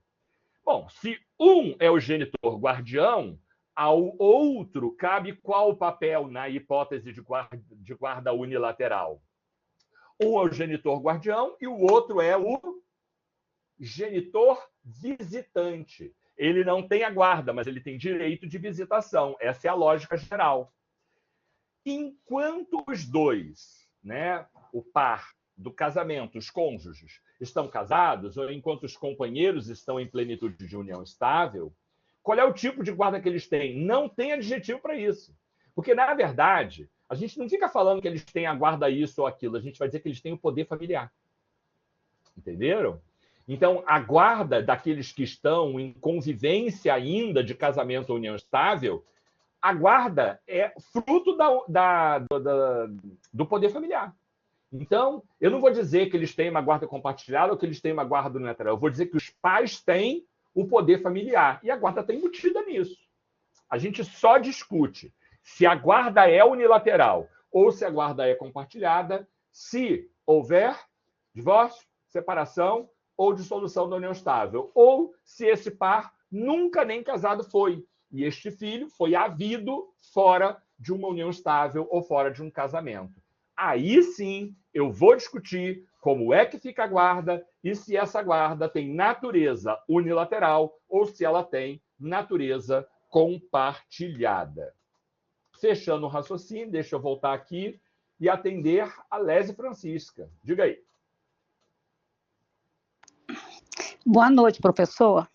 Bom, se um é o genitor guardião, ao outro cabe qual papel na hipótese de guarda unilateral? Um é o genitor guardião e o outro é o genitor visitante. ele não tem a guarda, mas ele tem direito de visitação. Essa é a lógica geral. Enquanto os dois, né, o par do casamento, os cônjuges, estão casados, ou enquanto os companheiros estão em plenitude de união estável, qual é o tipo de guarda que eles têm? Não tem adjetivo para isso. Porque, na verdade, a gente não fica falando que eles têm a guarda isso ou aquilo, a gente vai dizer que eles têm o poder familiar. Entenderam? Então, a guarda daqueles que estão em convivência ainda de casamento ou união estável, a guarda é fruto do poder familiar. Então, eu não vou dizer que eles têm uma guarda compartilhada ou que eles têm uma guarda unilateral. Eu vou dizer que os pais têm o poder familiar. E a guarda está embutida nisso. A gente só discute se a guarda é unilateral ou se a guarda é compartilhada, se houver divórcio, separação ou dissolução da união estável. Ou se esse par nunca nem casado foi. E este filho foi havido fora de uma união estável ou fora de um casamento. Aí sim eu vou discutir como é que fica a guarda e se essa guarda tem natureza unilateral ou se ela tem natureza compartilhada. Fechando o raciocínio, deixa eu voltar aqui e atender a Lésia Francisca. Diga aí. Boa noite, professor.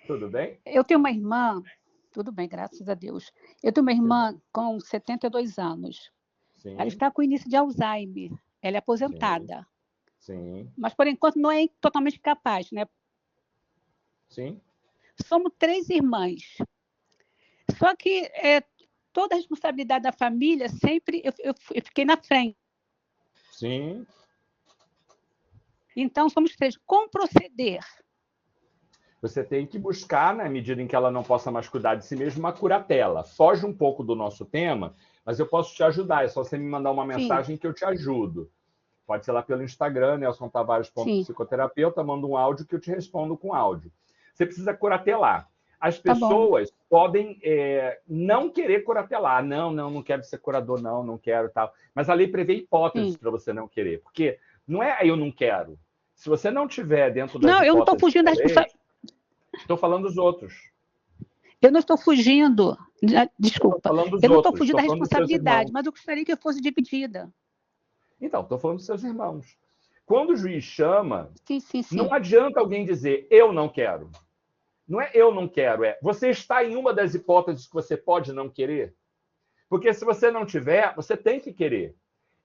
Tudo bem? Eu tenho uma irmã, tudo bem, graças a Deus. Eu tenho uma irmã com 72 anos. Sim. Ela está com início de Alzheimer. Ela é aposentada. Sim. Mas, por enquanto, não é totalmente capaz, né? Sim. Somos 3 irmãs. Só que toda a responsabilidade da família, sempre eu fiquei na frente. Sim. Então, somos 3. Como proceder? Você tem que buscar, na medida em que ela não possa mais cuidar de si mesma, uma curatela. Foge um pouco do nosso tema, mas eu posso te ajudar. É só você me mandar uma mensagem que eu te ajudo. Pode ser lá pelo Instagram, nelsontavares.psicoterapeuta, manda um áudio que eu te respondo com áudio. Você precisa curatelar. As pessoas podem não querer curatelar. Não quero ser curador, não quero tal. Mas a lei prevê hipóteses para você não querer. Porque não é eu não quero. Se você não tiver dentro das hipóteses... Não, eu não estou fugindo da responsabilidade. Estou falando dos outros. Eu não estou fugindo. Desculpa. Eu não estou fugindo da falando dos seus responsabilidade, irmãos. mas eu gostaria que fosse dividida. Então, estou falando dos seus irmãos. Quando o juiz chama, Sim. não adianta alguém dizer eu não quero. Não é eu não quero, é você está em uma das hipóteses que você pode não querer. Porque se você não tiver, você tem que querer.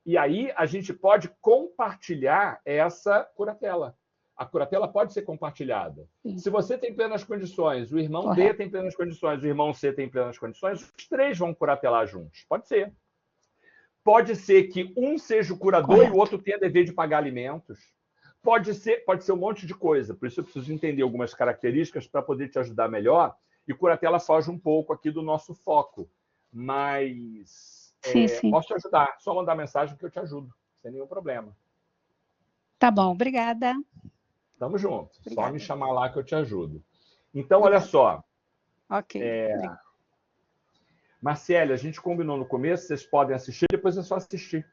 E aí a gente pode compartilhar essa curatela. A curatela pode ser compartilhada. Sim. Se você tem plenas condições, o irmão D tem plenas condições, o irmão C tem plenas condições, os 3 vão curatelar juntos. Pode ser. Pode ser que um seja o curador e o outro tenha dever de pagar alimentos. Pode ser um monte de coisa. Por isso eu preciso entender algumas características para poder te ajudar melhor. E curatela foge um pouco aqui do nosso foco. Mas posso te ajudar. Só mandar mensagem que eu te ajudo. Sem nenhum problema. Tá bom, obrigada. Tamo junto. Obrigada. Só me chamar lá que eu te ajudo. Então, olha só. Ok. Marcele, a gente combinou no começo, vocês podem assistir, depois é só assistir.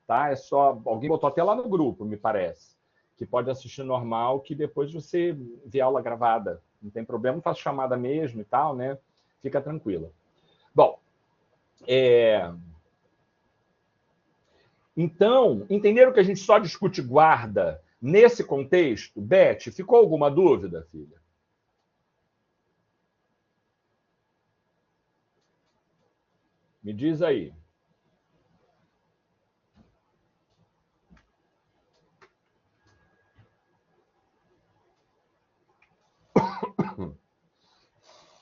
Tá? É só... Alguém botou até lá no grupo, me parece. Que pode assistir normal, que depois você vê aula gravada. Não tem problema, não faço chamada mesmo e tal, né? Fica tranquila. Bom, então, entenderam que a gente só discute guarda nesse contexto? Beth, ficou alguma dúvida, filha? Me diz aí.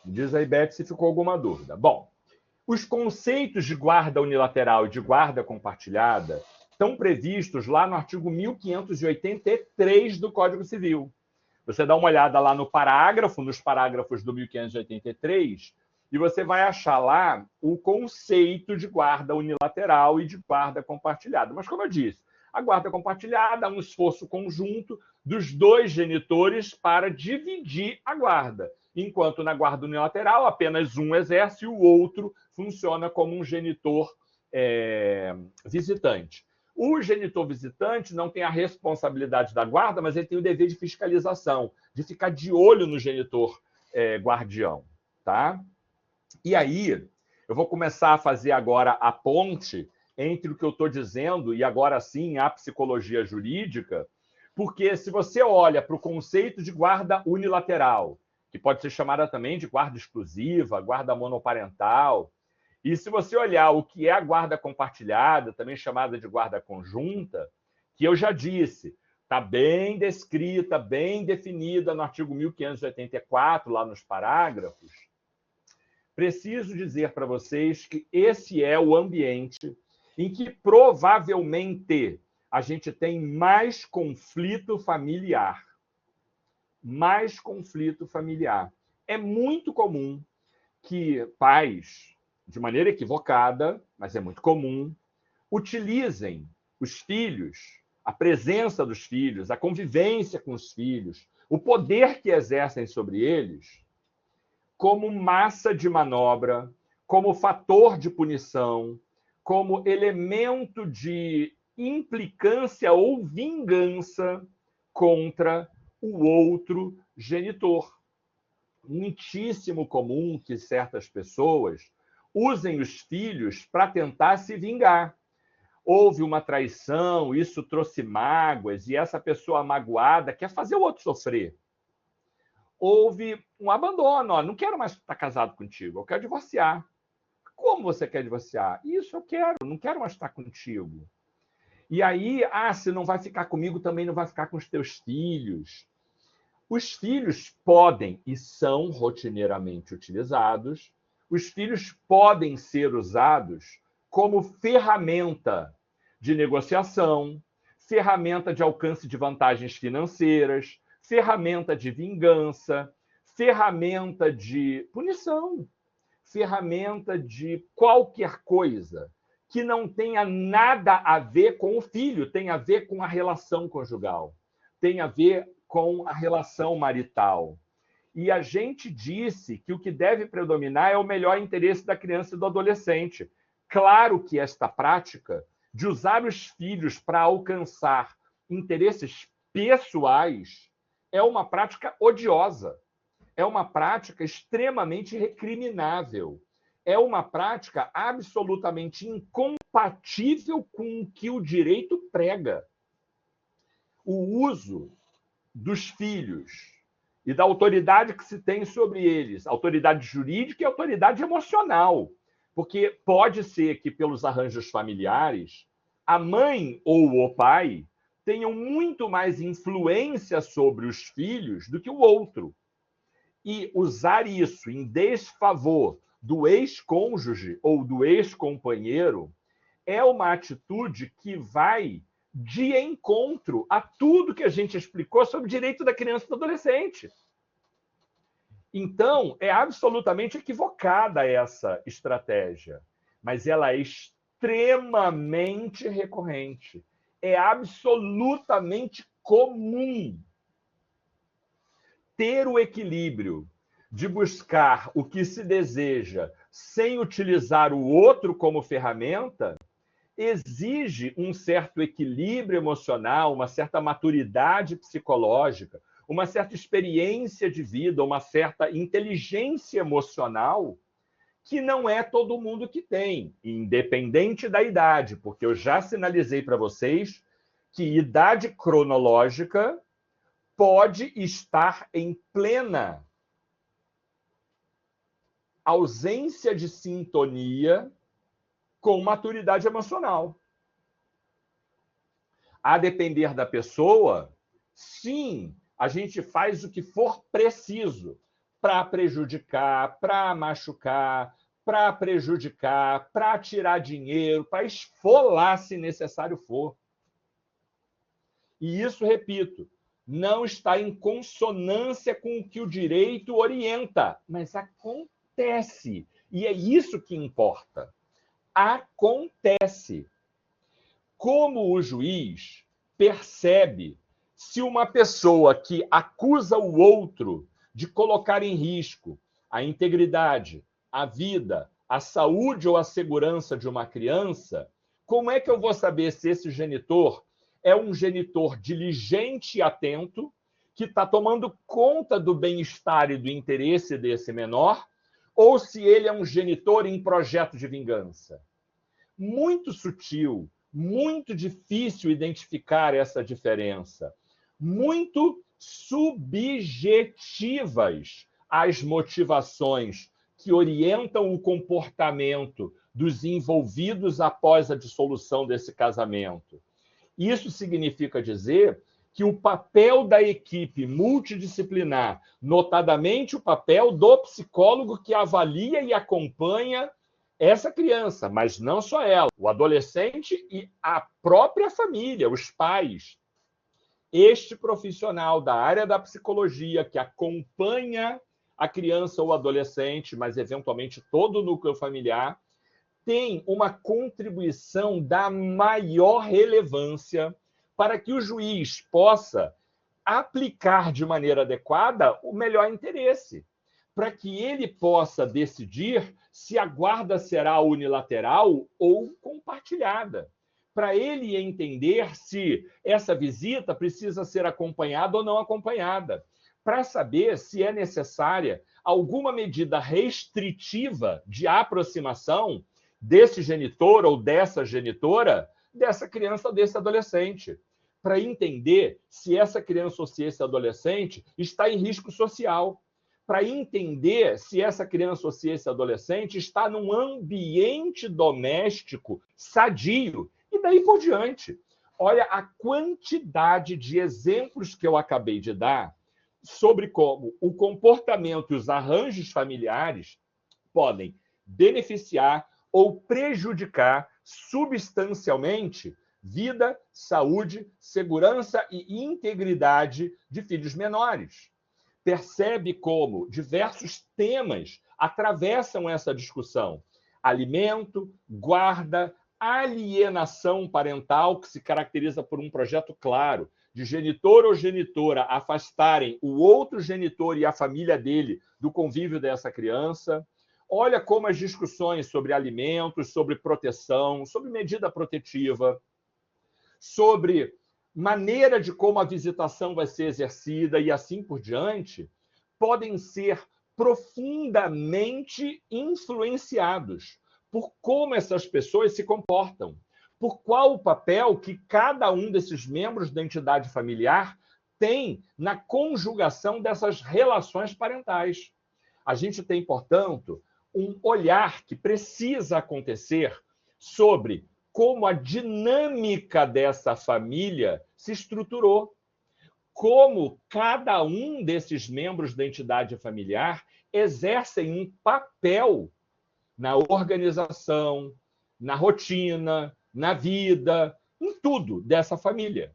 Me diz aí, Beth, se ficou alguma dúvida. Bom, os conceitos de guarda unilateral e de guarda compartilhada estão previstos lá no artigo 1583 do Código Civil. Você dá uma olhada lá no parágrafo, nos parágrafos do 1583, e você vai achar lá o conceito de guarda unilateral e de guarda compartilhada. Mas, como eu disse, a guarda compartilhada é um esforço conjunto dos 2 genitores para dividir a guarda, enquanto na guarda unilateral apenas um exerce e o outro funciona como um genitor visitante. O genitor visitante não tem a responsabilidade da guarda, mas ele tem o dever de fiscalização, de ficar de olho no genitor guardião, tá? E aí, eu vou começar a fazer agora a ponte entre o que eu estou dizendo e agora sim a psicologia jurídica, porque se você olha para o conceito de guarda unilateral, que pode ser chamada também de guarda exclusiva, guarda monoparental, e se você olhar o que é a guarda compartilhada, também chamada de guarda conjunta, que eu já disse, está bem descrita, bem definida no artigo 1584, lá nos parágrafos, preciso dizer para vocês que esse é o ambiente em que provavelmente a gente tem mais conflito familiar. Mais conflito familiar. É muito comum que pais, de maneira equivocada, mas é muito comum, utilizem os filhos, a presença dos filhos, a convivência com os filhos, o poder que exercem sobre eles, como massa de manobra, como fator de punição, como elemento de implicância ou vingança contra o outro genitor. Muitíssimo comum que certas pessoas usem os filhos para tentar se vingar. Houve uma traição, isso trouxe mágoas, e essa pessoa magoada quer fazer o outro sofrer. Houve um abandono, não quero mais estar casado contigo, eu quero divorciar. Como você quer divorciar? Isso eu quero, não quero mais estar contigo. E aí, se não vai ficar comigo, também não vai ficar com os teus filhos. Os filhos podem e são rotineiramente utilizados, os filhos podem ser usados como ferramenta de negociação, ferramenta de alcance de vantagens financeiras, ferramenta de vingança, ferramenta de punição, ferramenta de qualquer coisa que não tenha nada a ver com o filho, tem a ver com a relação conjugal, tem a ver com a relação marital. E a gente disse que o que deve predominar é o melhor interesse da criança e do adolescente. Claro que esta prática de usar os filhos para alcançar interesses pessoais é uma prática odiosa, é uma prática extremamente recriminável, é uma prática absolutamente incompatível com o que o direito prega. O uso dos filhos e da autoridade que se tem sobre eles, autoridade jurídica e autoridade emocional, porque pode ser que, pelos arranjos familiares, a mãe ou o pai tenham muito mais influência sobre os filhos do que o outro. E usar isso em desfavor do ex-cônjuge ou do ex-companheiro é uma atitude que vai de encontro a tudo que a gente explicou sobre o direito da criança e do adolescente. Então, é absolutamente equivocada essa estratégia, mas ela é extremamente recorrente, é absolutamente comum. Ter o equilíbrio de buscar o que se deseja sem utilizar o outro como ferramenta exige um certo equilíbrio emocional, uma certa maturidade psicológica, uma certa experiência de vida, uma certa inteligência emocional que não é todo mundo que tem, independente da idade, porque eu já sinalizei para vocês que idade cronológica pode estar em plena ausência de sintonia com maturidade emocional. A depender da pessoa, sim, a gente faz o que for preciso para prejudicar, para machucar, para prejudicar, para tirar dinheiro, para esfolar se necessário for. E isso, repito, não está em consonância com o que o direito orienta, mas acontece. E é isso que importa. Acontece. Como o juiz percebe se uma pessoa que acusa o outro de colocar em risco a integridade, a vida, a saúde ou a segurança de uma criança, como é que eu vou saber se esse genitor é um genitor diligente e atento, que está tomando conta do bem-estar e do interesse desse menor, ou se ele é um genitor em projeto de vingança. Muito sutil, muito difícil identificar essa diferença, muito subjetivas as motivações que orientam o comportamento dos envolvidos após a dissolução desse casamento. Isso significa dizer que o papel da equipe multidisciplinar, notadamente o papel do psicólogo que avalia e acompanha essa criança, mas não só ela, o adolescente e a própria família, os pais. Este profissional da área da psicologia que acompanha a criança ou adolescente, mas eventualmente todo o núcleo familiar, tem uma contribuição da maior relevância para que o juiz possa aplicar de maneira adequada o melhor interesse, para que ele possa decidir se a guarda será unilateral ou compartilhada, para ele entender se essa visita precisa ser acompanhada ou não acompanhada, para saber se é necessária alguma medida restritiva de aproximação desse genitor ou dessa genitora, dessa criança ou desse adolescente, para entender se essa criança ou se esse adolescente está em risco social, para entender se essa criança ou se esse adolescente está num ambiente doméstico sadio, e daí por diante. Olha a quantidade de exemplos que eu acabei de dar sobre como o comportamento e os arranjos familiares podem beneficiar ou prejudicar substancialmente vida, saúde, segurança e integridade de filhos menores. Percebe como diversos temas atravessam essa discussão. Alimento, guarda, alienação parental, que se caracteriza por um projeto claro de genitor ou genitora afastarem o outro genitor e a família dele do convívio dessa criança. Olha como as discussões sobre alimentos, sobre proteção, sobre medida protetiva, sobre maneira de como a visitação vai ser exercida e assim por diante, podem ser profundamente influenciados por como essas pessoas se comportam, por qual o papel que cada um desses membros da entidade familiar tem na conjugação dessas relações parentais. A gente tem, portanto, um olhar que precisa acontecer sobre como a dinâmica dessa família se estruturou, como cada um desses membros da entidade familiar exercem um papel na organização, na rotina, na vida, em tudo dessa família.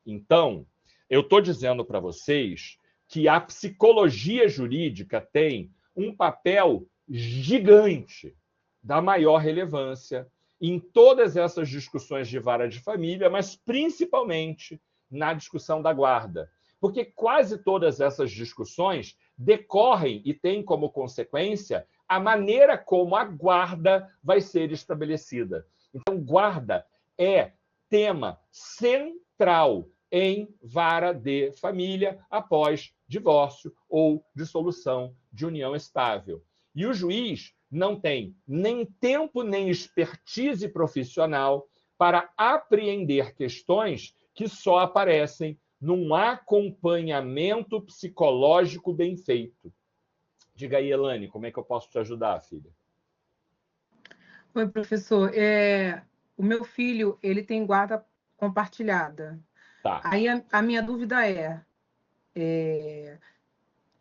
Então, eu estou dizendo para vocês que a psicologia jurídica tem um papel gigante, da maior relevância, em todas essas discussões de vara de família, mas principalmente na discussão da guarda. Porque quase todas essas discussões decorrem e têm como consequência a maneira como a guarda vai ser estabelecida. Então, guarda é tema central em vara de família após divórcio ou dissolução de união estável. E o juiz não tem nem tempo nem expertise profissional para apreender questões que só aparecem num acompanhamento psicológico bem feito. Diga aí, Elane, como é que eu posso te ajudar, filha? Oi, professor. O meu filho, ele tem guarda compartilhada. Tá. Aí a minha dúvida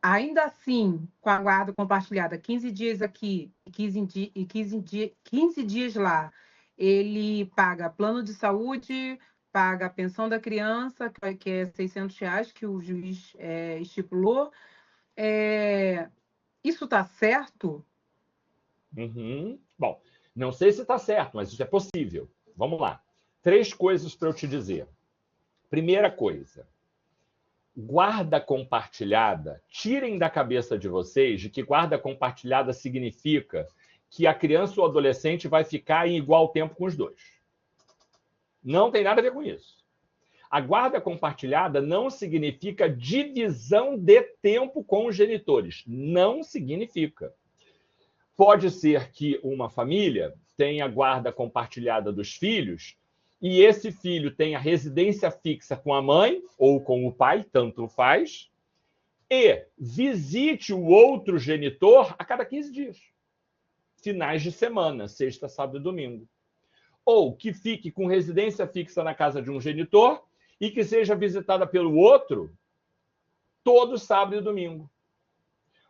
ainda assim, com a guarda compartilhada, 15 dias aqui e 15 dias lá, ele paga plano de saúde, paga a pensão da criança, que é R$600, que o juiz estipulou. Isso está certo? Uhum. Bom, não sei se está certo, mas isso é possível. Vamos lá. 3 coisas para eu te dizer. Primeira coisa, guarda compartilhada, tirem da cabeça de vocês de que guarda compartilhada significa que a criança ou adolescente vai ficar em igual tempo com os dois. Não tem nada a ver com isso. A guarda compartilhada não significa divisão de tempo com os genitores. Não significa. Pode ser que uma família tenha guarda compartilhada dos filhos e esse filho tenha residência fixa com a mãe ou com o pai, tanto faz, e visite o outro genitor a cada 15 dias. Finais de semana, sexta, sábado e domingo. Ou que fique com residência fixa na casa de um genitor e que seja visitada pelo outro todo sábado e domingo.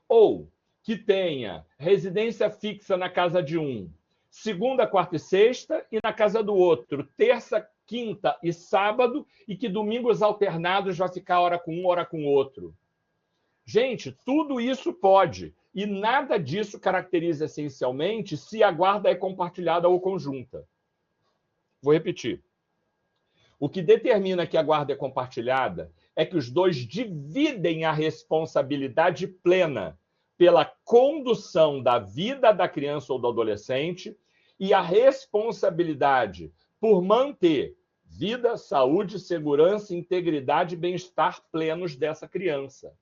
Ou que tenha residência fixa na casa de um, segunda, quarta e sexta, e na casa do outro, terça, quinta e sábado, e que domingos alternados vai ficar hora com um, hora com outro. Gente, tudo isso pode, e nada disso caracteriza essencialmente se a guarda é compartilhada ou conjunta. Vou repetir. O que determina que a guarda é compartilhada é que os dois dividem a responsabilidade plena pela condução da vida da criança ou do adolescente e a responsabilidade por manter vida, saúde, segurança, integridade e bem-estar plenos dessa criança.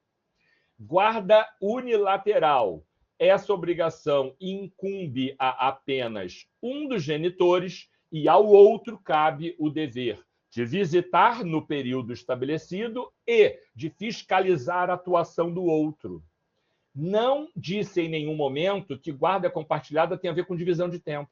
Guarda unilateral. Essa obrigação incumbe a apenas um dos genitores e ao outro cabe o dever de visitar no período estabelecido e de fiscalizar a atuação do outro. Não disse em nenhum momento que guarda compartilhada tem a ver com divisão de tempo.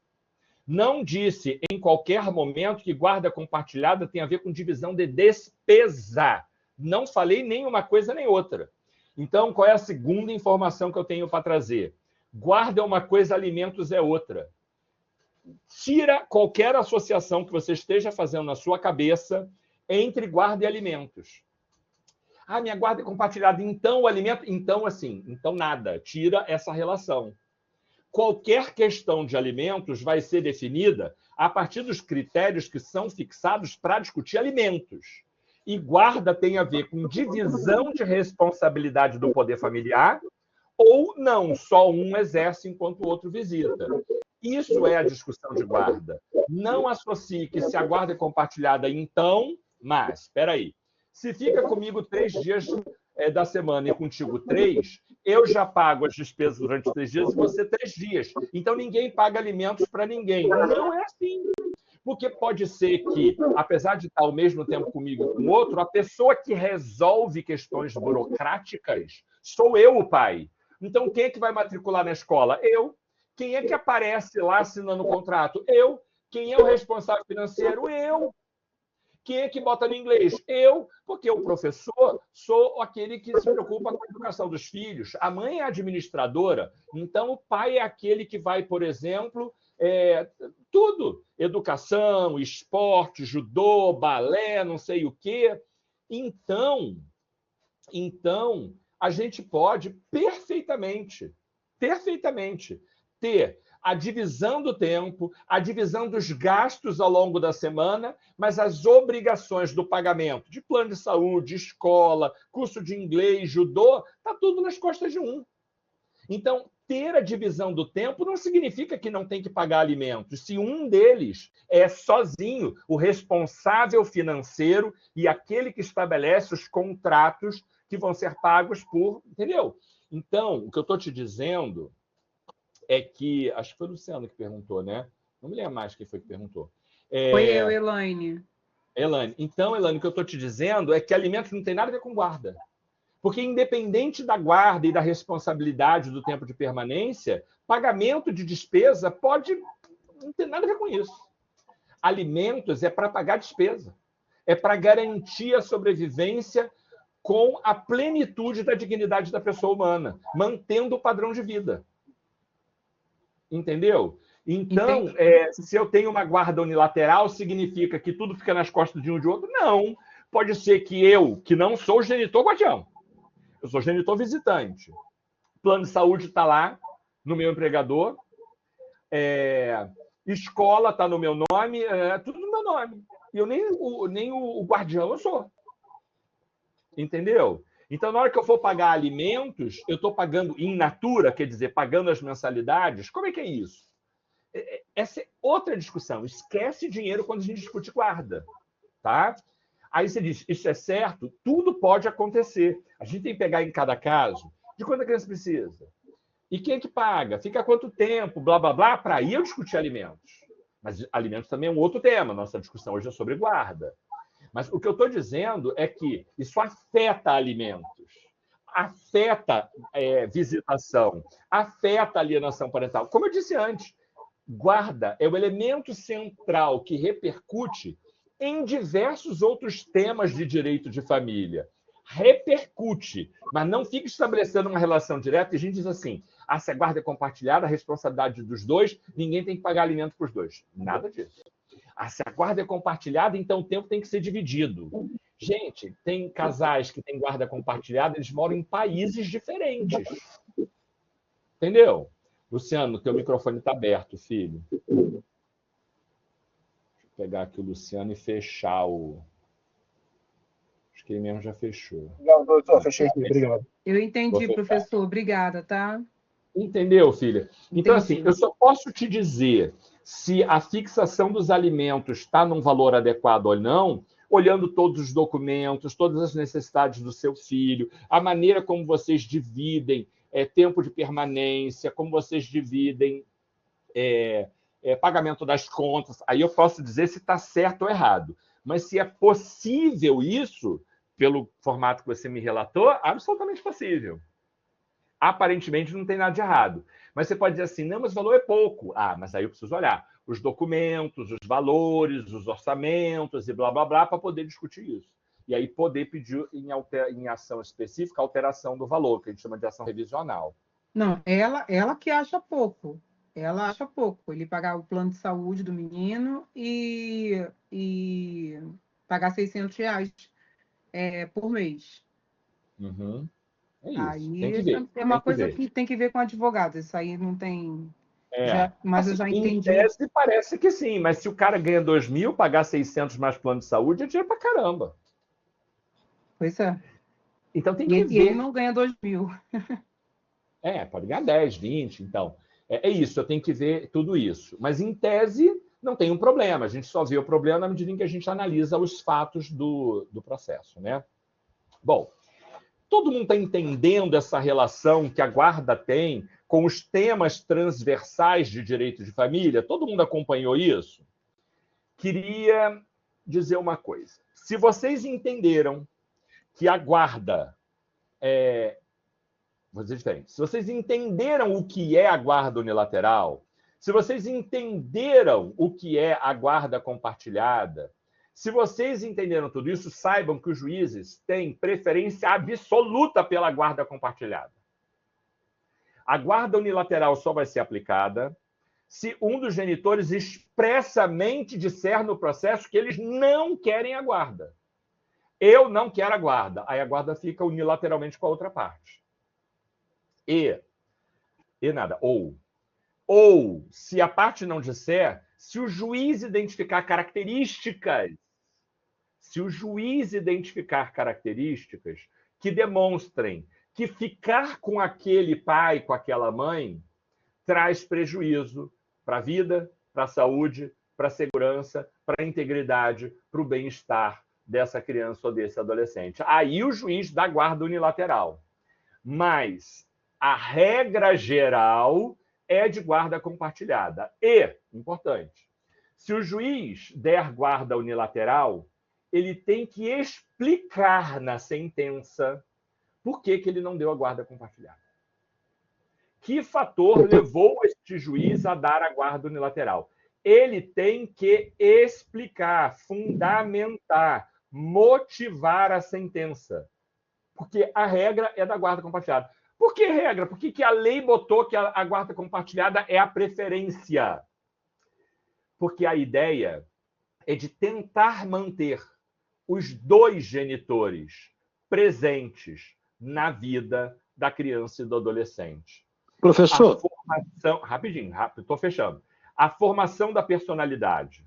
Não disse em qualquer momento que guarda compartilhada tem a ver com divisão de despesa. Não falei nem uma coisa nem outra. Então, qual é a segunda informação que eu tenho para trazer? Guarda é uma coisa, alimentos é outra. Tira qualquer associação que você esteja fazendo na sua cabeça entre guarda e alimentos. Ah, minha guarda é compartilhada, então o alimento... Então, assim, então nada. Tira essa relação. Qualquer questão de alimentos vai ser definida a partir dos critérios que são fixados para discutir alimentos. E guarda tem a ver com divisão de responsabilidade do poder familiar ou não, só um exerce enquanto o outro visita. Isso é a discussão de guarda. Não associe que se a guarda é compartilhada, então, mas, espera aí, se fica comigo 3 dias da semana e contigo 3, eu já pago as despesas durante 3 dias e você 3 dias. Então, ninguém paga alimentos para ninguém. Não é assim. Porque pode ser que, apesar de estar ao mesmo tempo comigo e com o outro, a pessoa que resolve questões burocráticas sou eu, o pai. Então, quem é que vai matricular na escola? Eu. Quem é que aparece lá assinando o contrato? Eu. Quem é o responsável financeiro? Eu. Quem é que bota no inglês? Eu, porque o professor sou aquele que se preocupa com a educação dos filhos. A mãe é a administradora, então o pai é aquele que vai, por exemplo, tudo. Educação, esporte, judô, balé, não sei o quê. Então, a gente pode perfeitamente ter a divisão do tempo, a divisão dos gastos ao longo da semana, mas as obrigações do pagamento de plano de saúde, escola, curso de inglês, judô, está tudo nas costas de um. Então, ter a divisão do tempo não significa que não tem que pagar alimentos. Se um deles é sozinho o responsável financeiro e aquele que estabelece os contratos que vão ser pagos por... Entendeu? Então, o que eu estou te dizendo é que... Acho que foi o Luciano que perguntou, né? Não me lembro mais quem foi que perguntou. Foi eu, Elaine. Elaine. Então, Elaine, o que eu estou te dizendo é que alimentos não tem nada a ver com guarda. Porque, independente da guarda e da responsabilidade do tempo de permanência, pagamento de despesa pode não ter nada a ver com isso. Alimentos é para pagar despesa. É para garantir a sobrevivência com a plenitude da dignidade da pessoa humana, mantendo o padrão de vida. Entendeu? Então, se eu tenho uma guarda unilateral, significa que tudo fica nas costas de um de outro? Não. Pode ser que eu, que não sou genitor guardião, eu sou genitor visitante. O plano de saúde está lá, no meu empregador. Escola está no meu nome, tudo no meu nome. E eu nem o guardião eu sou. Entendeu? Então, na hora que eu for pagar alimentos, eu estou pagando in natura, quer dizer, pagando as mensalidades. Como é que é isso? Essa é outra discussão. Esquece dinheiro quando a gente discute guarda. Tá? Aí você diz, isso é certo? Tudo pode acontecer. A gente tem que pegar em cada caso de quanto a criança precisa. E quem é que paga? Fica quanto tempo? Blá, blá, blá, para aí eu discutir alimentos. Mas alimentos também é um outro tema. Nossa discussão hoje é sobre guarda. Mas o que eu estou dizendo é que isso afeta alimentos, afeta visitação, afeta alienação parental. Como eu disse antes, guarda é o elemento central que repercute em diversos outros temas de direito de família. Repercute, mas não fica estabelecendo uma relação direta. E a gente diz assim, se a guarda é compartilhada, a responsabilidade dos dois, ninguém tem que pagar alimento para os dois. Nada disso. Se a guarda é compartilhada, então o tempo tem que ser dividido. Gente, tem casais que têm guarda compartilhada, eles moram em países diferentes. Entendeu? Luciano, teu microfone está aberto, filho. Deixa eu pegar aqui o Luciano e fechar o... Acho que ele mesmo já fechou. Não, doutor, fechei aqui, obrigado. Eu entendi, professor. Obrigada, tá? Entendeu, filha? Então, Entendi. assim, eu só posso te dizer se a fixação dos alimentos está num valor adequado ou não, olhando todos os documentos, todas as necessidades do seu filho, a maneira como vocês dividem tempo de permanência, como vocês dividem pagamento das contas. Aí eu posso dizer se está certo ou errado. Mas se é possível isso, pelo formato que você me relatou, absolutamente possível. Aparentemente não tem nada de errado. Mas você pode dizer assim, não, mas o valor é pouco. Mas aí eu preciso olhar os documentos, os valores, os orçamentos e blá, blá, blá, para poder discutir isso. E aí poder pedir em ação específica a alteração do valor, que a gente chama de ação revisional. Não, ela que acha pouco. Ela acha pouco. Ele pagar o plano de saúde do menino e pagar R$600 por mês. Uhum. É isso. Aí tem que ver. é uma coisa que tem que ver com o advogado. Isso aí não tem... mas eu já entendi. Em tese, parece que sim, mas se o cara ganha 2.000, pagar 600 mais plano de saúde, é dinheiro pra caramba. Pois é. Então tem que ver. E ele não ganha 2.000. Pode ganhar 10, 20, então. É isso, eu tenho que ver tudo isso. Mas, em tese, não tem um problema. A gente só vê o problema na medida em que a gente analisa os fatos do processo, né? Bom, todo mundo está entendendo essa relação que a guarda tem com os temas transversais de direito de família? Todo mundo acompanhou isso? Queria dizer uma coisa. Se vocês entenderam que a guarda vou dizer diferente. Se vocês entenderam o que é a guarda unilateral, se vocês entenderam o que é a guarda compartilhada, se vocês entenderam tudo isso, saibam que os juízes têm preferência absoluta pela guarda compartilhada. A guarda unilateral só vai ser aplicada se um dos genitores expressamente disser no processo que eles não querem a guarda. Eu não quero a guarda. Aí a guarda fica unilateralmente com a outra parte. Ou, se a parte não disser, se o juiz identificar características que demonstrem que ficar com aquele pai, com aquela mãe, traz prejuízo para a vida, para a saúde, para a segurança, para a integridade, para o bem-estar dessa criança ou desse adolescente. Aí o juiz dá guarda unilateral. Mas a regra geral é de guarda compartilhada. E, importante, se o juiz der guarda unilateral, ele tem que explicar na sentença por que ele não deu a guarda compartilhada. Que fator levou este juiz a dar a guarda unilateral? Ele tem que explicar, fundamentar, motivar a sentença. Porque a regra é da guarda compartilhada. Por que regra? Por que a lei botou que a guarda compartilhada é a preferência? Porque a ideia é de tentar manter os dois genitores presentes na vida da criança e do adolescente. Professor. Rapidinho, estou fechando. A formação da personalidade,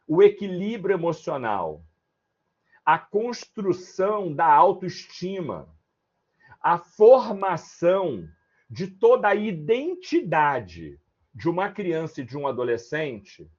o equilíbrio emocional, a construção da autoestima, a formação de toda a identidade de uma criança e de um adolescente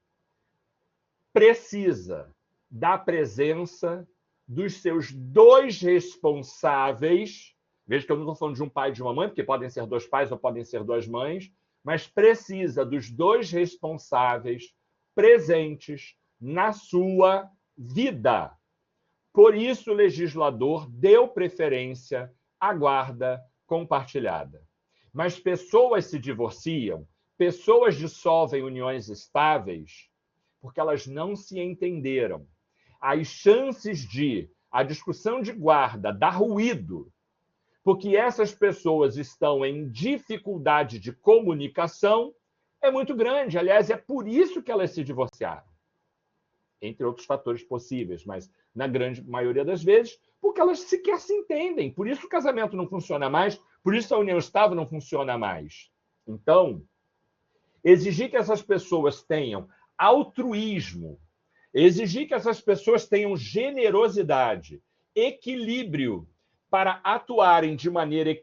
precisa da presença dos seus 2 responsáveis. Veja que eu não estou falando de um pai e de uma mãe, porque podem ser 2 pais ou podem ser 2 mães, mas precisa dos 2 responsáveis presentes na sua vida. Por isso, o legislador deu preferência à guarda compartilhada. Mas pessoas se divorciam, pessoas dissolvem uniões estáveis, porque elas não se entenderam. As chances de a discussão de guarda dar ruído, porque essas pessoas estão em dificuldade de comunicação, é muito grande. Aliás, é por isso que elas se divorciaram. Entre outros fatores possíveis, mas na grande maioria das vezes, porque elas sequer se entendem. Por isso o casamento não funciona mais, por isso a união estável não funciona mais. Então, exigir que essas pessoas tenham altruísmo, exigir que essas pessoas tenham generosidade, equilíbrio para atuarem de maneira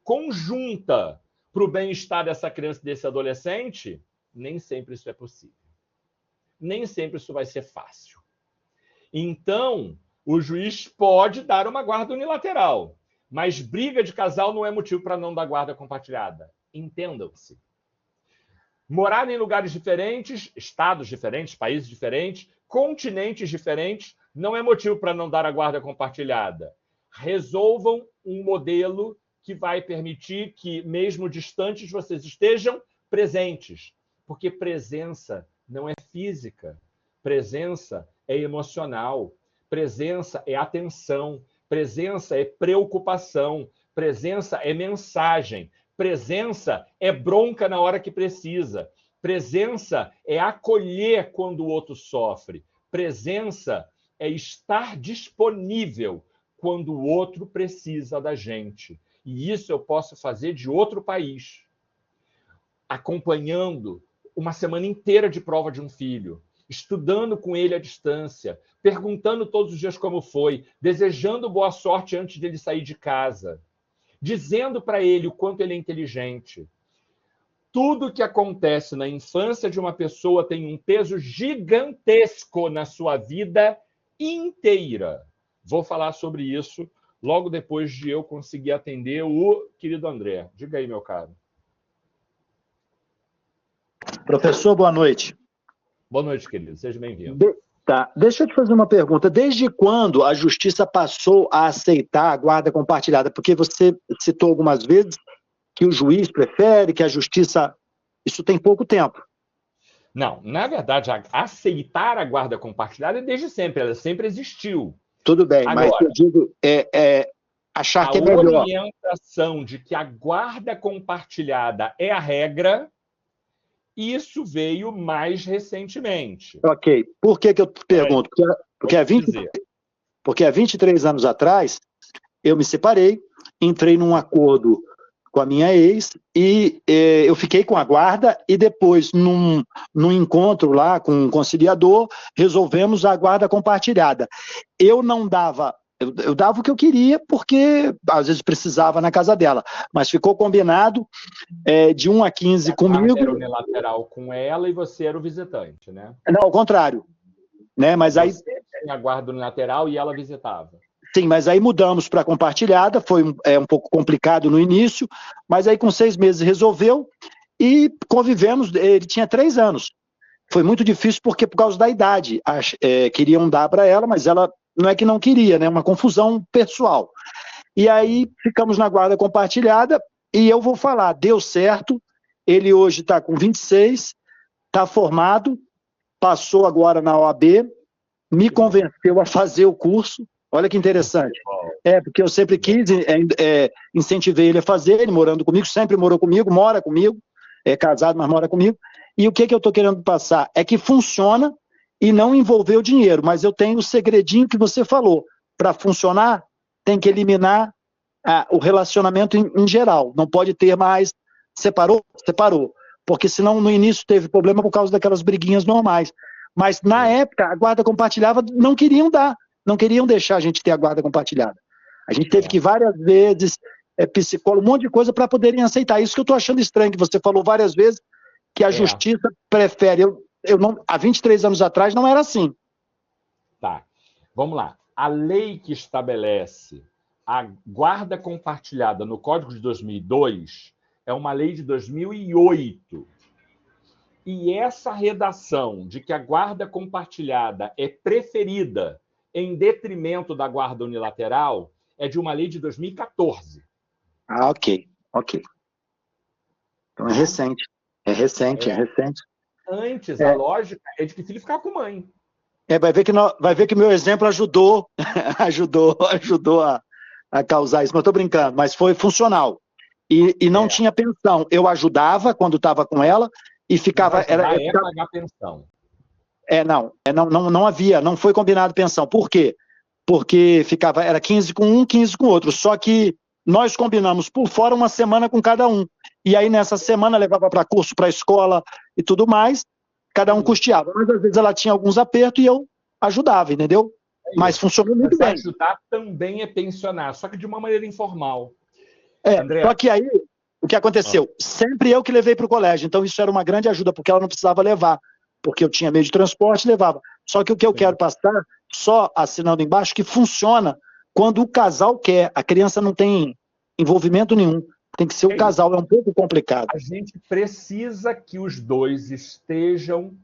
conjunta para o bem-estar dessa criança e desse adolescente, nem sempre isso é possível. Nem sempre isso vai ser fácil. Então, o juiz pode dar uma guarda unilateral, mas briga de casal não é motivo para não dar guarda compartilhada. Entendam-se. Morar em lugares diferentes, estados diferentes, países diferentes, continentes diferentes, não é motivo para não dar a guarda compartilhada. Resolvam um modelo que vai permitir que, mesmo distantes, vocês estejam presentes. Porque presença não é física, presença é emocional, presença é atenção, presença é preocupação, presença é mensagem, presença é bronca na hora que precisa, presença é acolher quando o outro sofre, presença é estar disponível quando o outro precisa da gente. E isso eu posso fazer de outro país, acompanhando uma semana inteira de prova de um filho, estudando com ele à distância, perguntando todos os dias como foi, desejando boa sorte antes dele sair de casa, dizendo para ele o quanto ele é inteligente. Tudo que acontece na infância de uma pessoa tem um peso gigantesco na sua vida inteira. Vou falar sobre isso logo depois de eu conseguir atender o querido André. Diga aí, meu caro. Professor, boa noite. Boa noite, querido. Seja bem-vindo. Tá. Deixa eu te fazer uma pergunta. Desde quando a justiça passou a aceitar a guarda compartilhada? Porque você citou algumas vezes que o juiz prefere, que a justiça... Isso tem pouco tempo. Não, na verdade, aceitar a guarda compartilhada é desde sempre. Ela sempre existiu. Tudo bem, agora, mas eu digo achar que é melhor. A orientação de que a guarda compartilhada é a regra, isso veio mais recentemente. Ok. Por que eu te pergunto? Porque há 23 anos atrás, eu me separei, entrei num acordo com a minha ex e eu fiquei com a guarda e depois, num encontro lá com um conciliador, resolvemos a guarda compartilhada. Eu não dava... Eu dava o que eu queria, porque às vezes precisava na casa dela, mas ficou combinado de 1 a 15 comigo. Era unilateral com ela e você era o visitante, né? Não, ao contrário. Né? Mas aí você tinha a guarda unilateral e ela visitava. Sim, mas aí mudamos para compartilhada, foi um pouco complicado no início, mas aí com 6 meses resolveu e convivemos, ele tinha 3 anos. Foi muito difícil porque por causa da idade, queriam dar para ela, mas ela não é que não queria, né? Uma confusão pessoal. E aí ficamos na guarda compartilhada e eu vou falar, deu certo, ele hoje está com 26, está formado, passou agora na OAB, me convenceu a fazer o curso. Olha que interessante. Porque eu sempre quis, incentivei ele a fazer, ele morando comigo, sempre morou comigo, mora comigo, é casado, mas mora comigo. E o que eu estou querendo passar? É que funciona e não envolveu dinheiro, mas eu tenho o segredinho que você falou. Para funcionar, tem que eliminar o relacionamento em geral. Não pode ter mais, separou, porque senão no início teve problema por causa daquelas briguinhas normais. Mas na época, a guarda compartilhada não queriam dar. Não queriam deixar a gente ter a guarda compartilhada. A gente teve que várias vezes, psicólogo, um monte de coisa para poderem aceitar. Isso que eu estou achando estranho, que você falou várias vezes que a justiça prefere. Eu não, há 23 anos atrás não era assim. Tá. Vamos lá. A lei que estabelece a guarda compartilhada no Código de 2002 é uma lei de 2008. E essa redação de que a guarda compartilhada é preferida em detrimento da guarda unilateral é de uma lei de 2014. Ah, ok. Então é recente. É recente. Antes, a lógica é de que filho ficar com mãe. Vai ver que meu exemplo ajudou a causar isso. Mas estou brincando, mas foi funcional. E não tinha pensão. Eu ajudava quando estava com ela e ficava... pagar pensão. Não havia, não foi combinado pensão. Por quê? Porque era 15 com um, 15 com outro. Só que nós combinamos por fora uma semana com cada um. E aí, nessa semana, levava para curso, para escola e tudo mais, cada um custeava. Mas, às vezes, ela tinha alguns apertos e eu ajudava, entendeu? Mas funcionou muito bem. Ajudar também é pensionar, só que de uma maneira informal. Só que aí, o que aconteceu? Sempre eu que levei para o colégio. Então, isso era uma grande ajuda, porque ela não precisava levar. Porque eu tinha meio de transporte, levava. Só que o que eu quero passar, só assinando embaixo, que funciona quando o casal quer. A criança não tem envolvimento nenhum. Tem que ser o casal, é um pouco complicado. A gente precisa que os dois estejam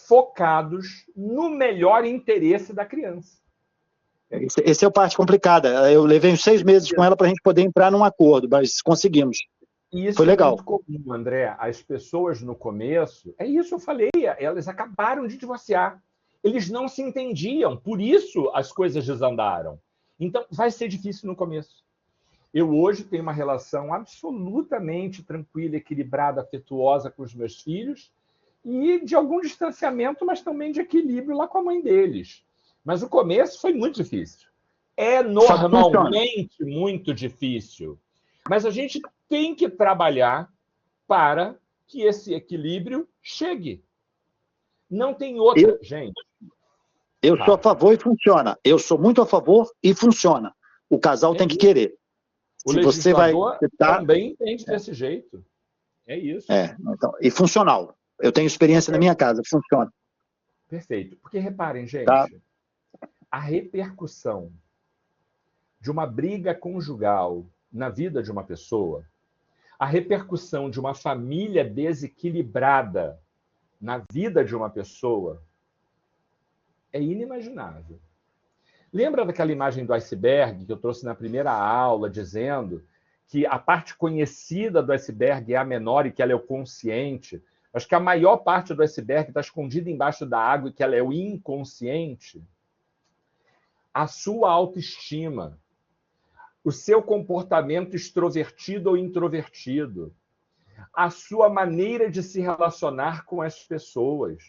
focados no melhor interesse da criança. Essa é a parte complicada. Eu levei uns 6 meses com ela para a gente poder entrar num acordo, mas conseguimos. Isso foi legal. É muito comum, André. As pessoas no começo, isso eu falei, elas acabaram de divorciar. Eles não se entendiam, por isso as coisas desandaram. Então, vai ser difícil no começo. Eu hoje tenho uma relação absolutamente tranquila, equilibrada, afetuosa com os meus filhos e de algum distanciamento, mas também de equilíbrio lá com a mãe deles. Mas o começo foi muito difícil. É normalmente muito difícil. Mas a gente tem que trabalhar para que esse equilíbrio chegue. Não tem outra, gente. Eu sou a favor e funciona. Eu sou muito a favor e funciona. O casal tem que querer. O legislador também entende desse jeito. É isso. Então, e funcional. Eu tenho experiência na minha casa, funciona. Perfeito. Porque reparem, gente, a repercussão de uma briga conjugal na vida de uma pessoa, a repercussão de uma família desequilibrada na vida de uma pessoa é inimaginável. Lembra daquela imagem do iceberg que eu trouxe na primeira aula, dizendo que a parte conhecida do iceberg é a menor e que ela é o consciente? Acho que a maior parte do iceberg está escondida embaixo da água e que ela é o inconsciente. A sua autoestima, o seu comportamento extrovertido ou introvertido, a sua maneira de se relacionar com as pessoas,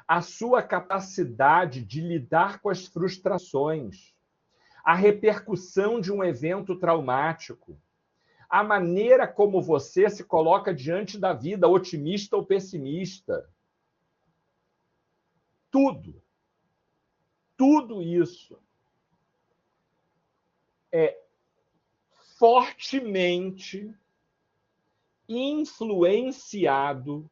a sua capacidade de lidar com as frustrações, a repercussão de um evento traumático, a maneira como você se coloca diante da vida, otimista ou pessimista. Tudo isso é fortemente influenciado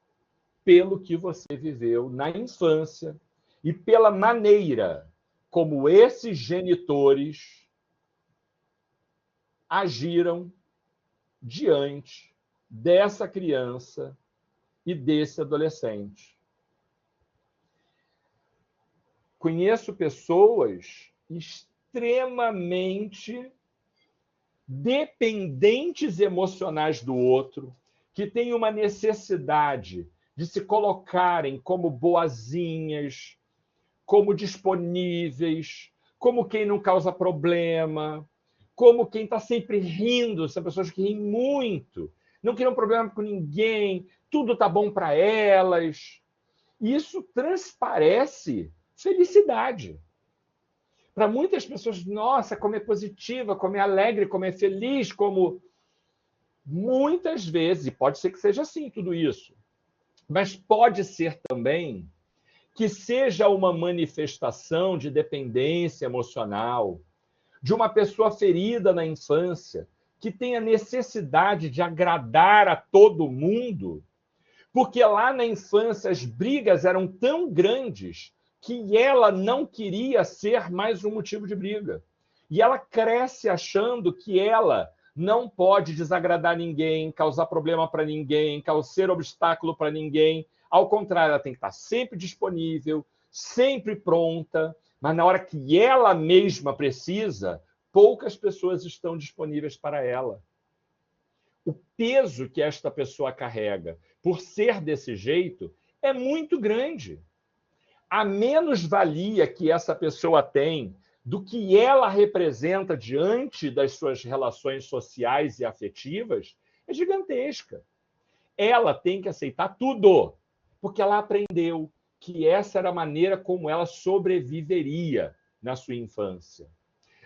pelo que você viveu na infância e pela maneira como esses genitores agiram diante dessa criança e desse adolescente. Conheço pessoas extremamente dependentes emocionais do outro, que têm uma necessidade de se colocarem como boazinhas, como disponíveis, como quem não causa problema, como quem está sempre rindo. São pessoas que riem muito, não criam problema com ninguém, tudo está bom para elas. Isso transparece felicidade. Para muitas pessoas, nossa, como é positiva, como é alegre, como é feliz, como... Muitas vezes, pode ser que seja assim tudo isso, mas pode ser também que seja uma manifestação de dependência emocional, de uma pessoa ferida na infância, que tem a necessidade de agradar a todo mundo, porque lá na infância as brigas eram tão grandes que ela não queria ser mais um motivo de briga. E ela cresce achando que ela não pode desagradar ninguém, causar problema para ninguém, ser obstáculo para ninguém. Ao contrário, ela tem que estar sempre disponível, sempre pronta, mas na hora que ela mesma precisa, poucas pessoas estão disponíveis para ela. O peso que esta pessoa carrega por ser desse jeito é muito grande. A menos-valia que essa pessoa tem do que ela representa diante das suas relações sociais e afetivas é gigantesca. Ela tem que aceitar tudo, porque ela aprendeu que essa era a maneira como ela sobreviveria na sua infância.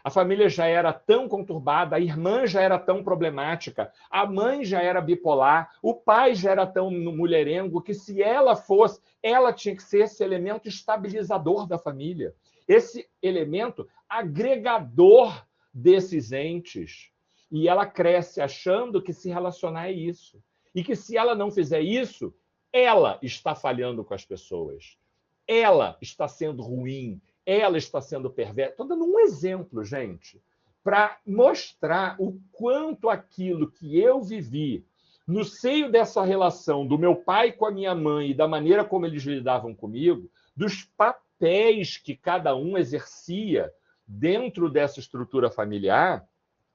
A família já era tão conturbada, a irmã já era tão problemática, a mãe já era bipolar, o pai já era tão mulherengo, que se ela fosse, ela tinha que ser esse elemento estabilizador da família, esse elemento agregador desses entes. E ela cresce achando que se relacionar é isso. E que se ela não fizer isso, ela está falhando com as pessoas. Ela está sendo ruim. Ela está sendo perversa. Estou dando um exemplo, gente, para mostrar o quanto aquilo que eu vivi no seio dessa relação do meu pai com a minha mãe e da maneira como eles lidavam comigo, dos papéis que cada um exercia dentro dessa estrutura familiar,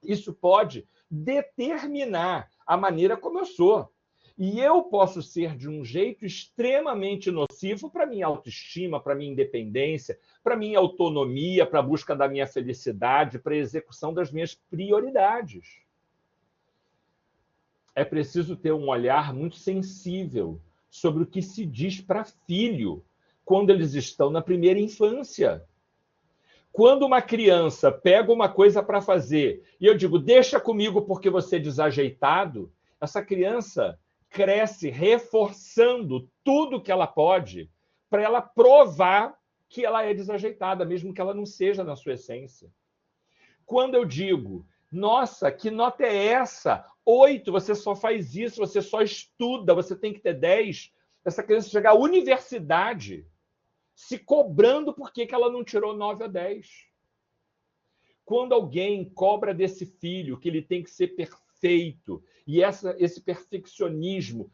isso pode determinar a maneira como eu sou. E eu posso ser de um jeito extremamente nocivo para minha autoestima, para minha independência, para minha autonomia, para a busca da minha felicidade, para a execução das minhas prioridades. É preciso ter um olhar muito sensível sobre o que se diz para filho quando eles estão na primeira infância. Quando uma criança pega uma coisa para fazer e eu digo, deixa comigo porque você é desajeitado, essa criança cresce reforçando tudo que ela pode para ela provar que ela é desajeitada, mesmo que ela não seja na sua essência. Quando eu digo, nossa, que nota é essa? 8, você só faz isso, você só estuda, você tem que ter 10. Essa criança chega à universidade se cobrando porque que ela não tirou 9 ou 10. Quando alguém cobra desse filho que ele tem que ser perfeito, e esse perfeccionismo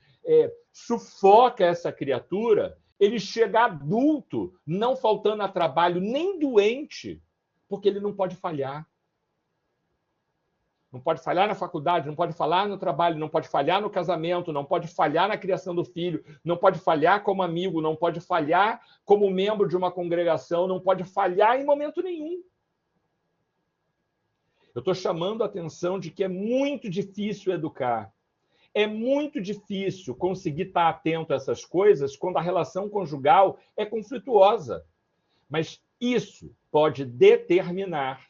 sufoca essa criatura, ele chega adulto, não faltando a trabalho, nem doente, porque ele não pode falhar. Não pode falhar na faculdade, não pode falhar no trabalho, não pode falhar no casamento, não pode falhar na criação do filho, não pode falhar como amigo, não pode falhar como membro de uma congregação, não pode falhar em momento nenhum. Eu estou chamando a atenção de que é muito difícil educar. É muito difícil conseguir estar atento a essas coisas quando a relação conjugal é conflituosa. Mas isso pode determinar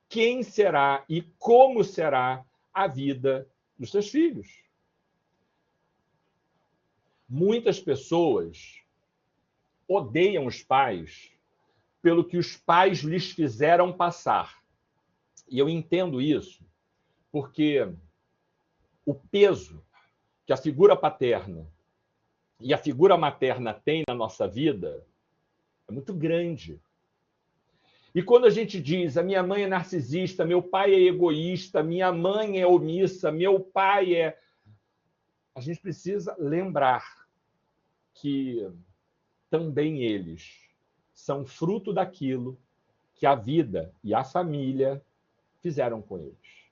quem será e como será a vida dos seus filhos. Muitas pessoas odeiam os pais pelo que os pais lhes fizeram passar. E eu entendo isso, porque o peso que a figura paterna e a figura materna têm na nossa vida é muito grande. E quando a gente diz, a minha mãe é narcisista, meu pai é egoísta, minha mãe é omissa, meu pai é... A gente precisa lembrar que também eles são fruto daquilo que a vida e a família fizeram com eles.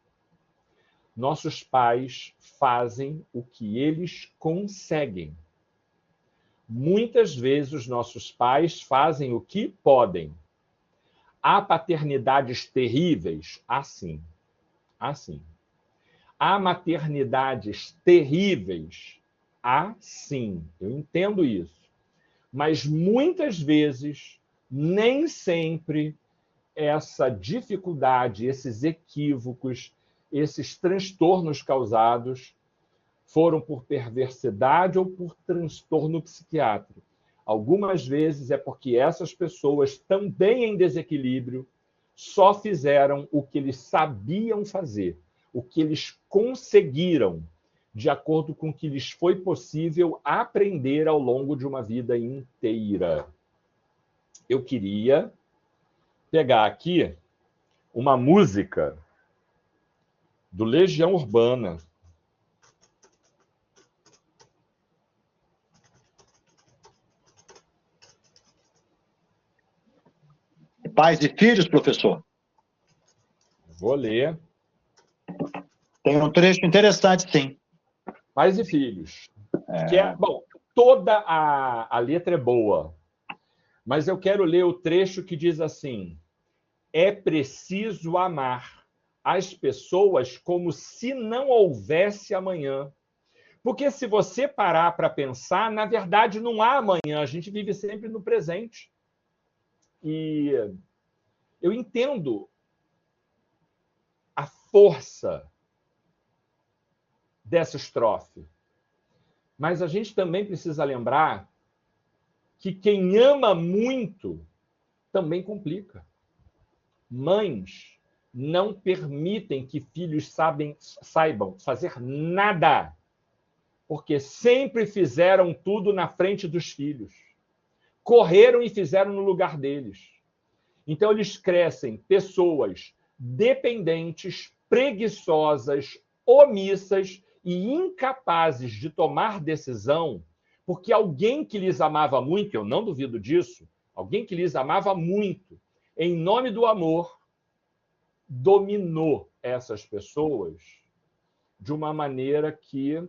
Nossos pais fazem o que eles conseguem. Muitas vezes os nossos pais fazem o que podem. Há paternidades terríveis? Assim. Assim. Há maternidades terríveis? Assim. Eu entendo isso. Mas muitas vezes, nem sempre, essa dificuldade, esses equívocos, esses transtornos causados foram por perversidade ou por transtorno psiquiátrico. Algumas vezes é porque essas pessoas, também em desequilíbrio, só fizeram o que eles sabiam fazer, o que eles conseguiram, de acordo com o que lhes foi possível aprender ao longo de uma vida inteira. eu queria pegar aqui uma música do Legião Urbana. Pais e filhos, professor? Vou ler. Tem um trecho interessante, sim. Pais e filhos. Bom, toda a letra é boa, mas eu quero ler o trecho que diz assim: é preciso amar as pessoas como se não houvesse amanhã. Porque se você parar para pensar, na verdade não há amanhã, a gente vive sempre no presente. E eu entendo a força dessa estrofe, mas a gente também precisa lembrar que quem ama muito também complica. Mães não permitem que filhos saibam fazer nada, porque sempre fizeram tudo na frente dos filhos. Correram e fizeram no lugar deles. Então, eles crescem pessoas dependentes, preguiçosas, omissas e incapazes de tomar decisão, porque alguém que lhes amava muito, eu não duvido disso, alguém que lhes amava muito, em nome do amor, dominou essas pessoas de uma maneira que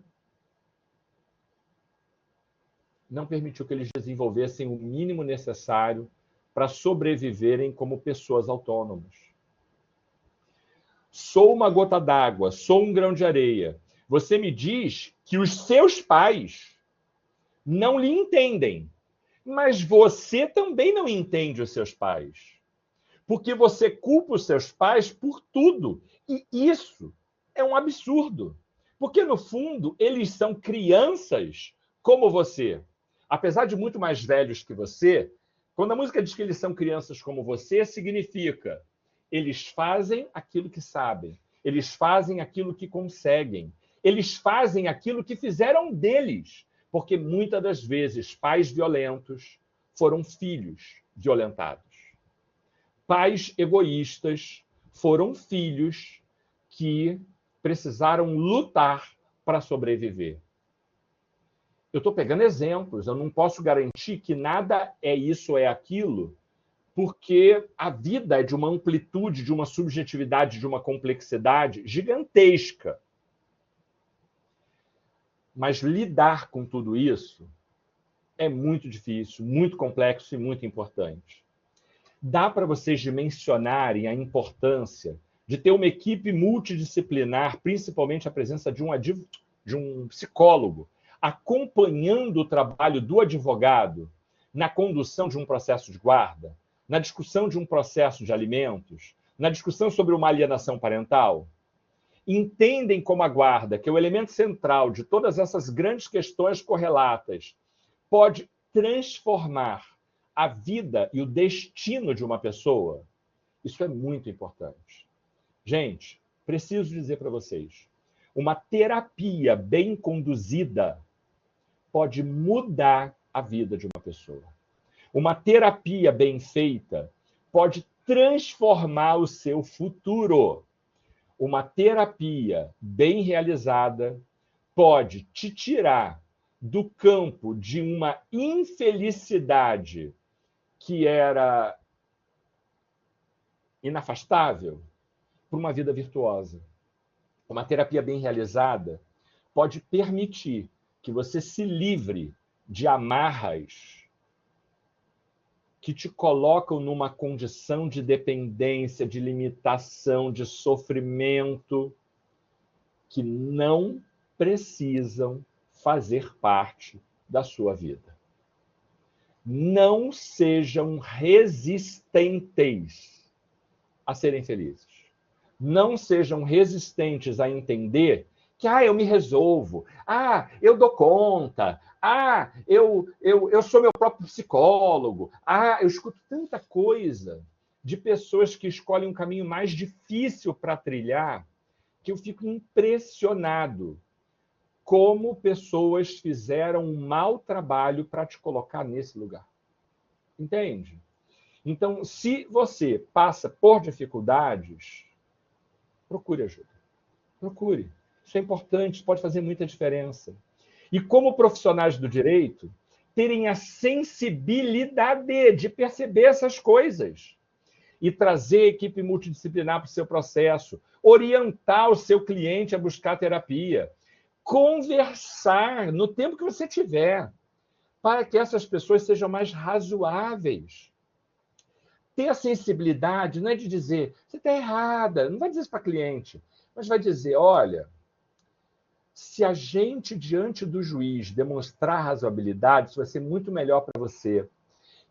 não permitiu que eles desenvolvessem o mínimo necessário para sobreviverem como pessoas autônomas. Sou uma gota d'água, sou um grão de areia. Você me diz que os seus pais não lhe entendem, mas você também não entende os seus pais, porque você culpa os seus pais por tudo. E isso é um absurdo, porque, no fundo, eles são crianças como você. Apesar de muito mais velhos que você, quando a música diz que eles são crianças como você, significa eles fazem aquilo que sabem, eles fazem aquilo que conseguem, eles fazem aquilo que fizeram deles, porque muitas das vezes pais violentos foram filhos violentados. Pais egoístas foram filhos que precisaram lutar para sobreviver. Eu estou pegando exemplos, eu não posso garantir que nada é isso ou é aquilo, porque a vida é de uma amplitude, de uma subjetividade, de uma complexidade gigantesca. Mas lidar com tudo isso é muito difícil, muito complexo e muito importante. Dá para vocês dimensionarem a importância de ter uma equipe multidisciplinar, principalmente a presença de um psicólogo, acompanhando o trabalho do advogado na condução de um processo de guarda, na discussão de um processo de alimentos, na discussão sobre uma alienação parental? Entendem como a guarda, que é o elemento central de todas essas grandes questões correlatas, pode transformar a vida e o destino de uma pessoa? Isso é muito importante. Gente, preciso dizer para vocês, uma terapia bem conduzida pode mudar a vida de uma pessoa. Uma terapia bem feita pode transformar o seu futuro. Uma terapia bem realizada pode te tirar do campo de uma infelicidade que era inafastável para uma vida virtuosa. Uma terapia bem realizada pode permitir que você se livre de amarras que te colocam numa condição de dependência, de limitação, de sofrimento, que não precisam fazer parte da sua vida. Não sejam resistentes a serem felizes. Não sejam resistentes a entender que eu me resolvo, eu dou conta, eu sou meu próprio psicólogo, eu escuto tanta coisa de pessoas que escolhem um caminho mais difícil para trilhar, que eu fico impressionado como pessoas fizeram um mau trabalho para te colocar nesse lugar. Entende? Então, se você passa por dificuldades, procure ajuda. Procure. Isso é importante, isso pode fazer muita diferença. E como profissionais do direito, terem a sensibilidade de perceber essas coisas e trazer a equipe multidisciplinar para o seu processo, orientar o seu cliente a buscar terapia, conversar no tempo que você tiver, para que essas pessoas sejam mais razoáveis. Ter a sensibilidade não é de dizer, você está errada, não vai dizer isso para cliente, mas vai dizer, olha, se a gente, diante do juiz, demonstrar razoabilidade, isso vai ser muito melhor para você.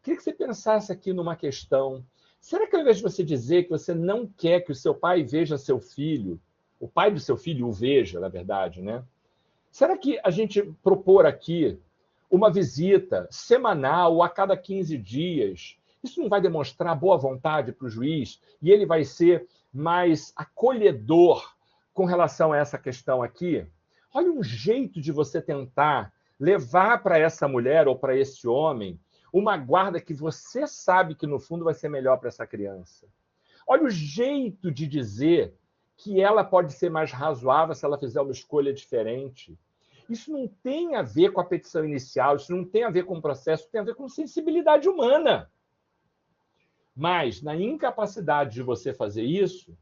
Queria que você pensasse aqui numa questão. Será que ao invés de você dizer que você não quer que o seu pai veja seu filho, o pai do seu filho o veja, na verdade, né? Será que a gente propor aqui uma visita semanal ou a cada 15 dias, isso não vai demonstrar boa vontade para o juiz e ele vai ser mais acolhedor com relação a essa questão aqui? Olha um jeito de você tentar levar para essa mulher ou para esse homem uma guarda que você sabe que, no fundo, vai ser melhor para essa criança. Olha o jeito de dizer que ela pode ser mais razoável se ela fizer uma escolha diferente. Isso não tem a ver com a petição inicial, isso não tem a ver com o processo, tem a ver com sensibilidade humana. Mas, na incapacidade de você fazer isso,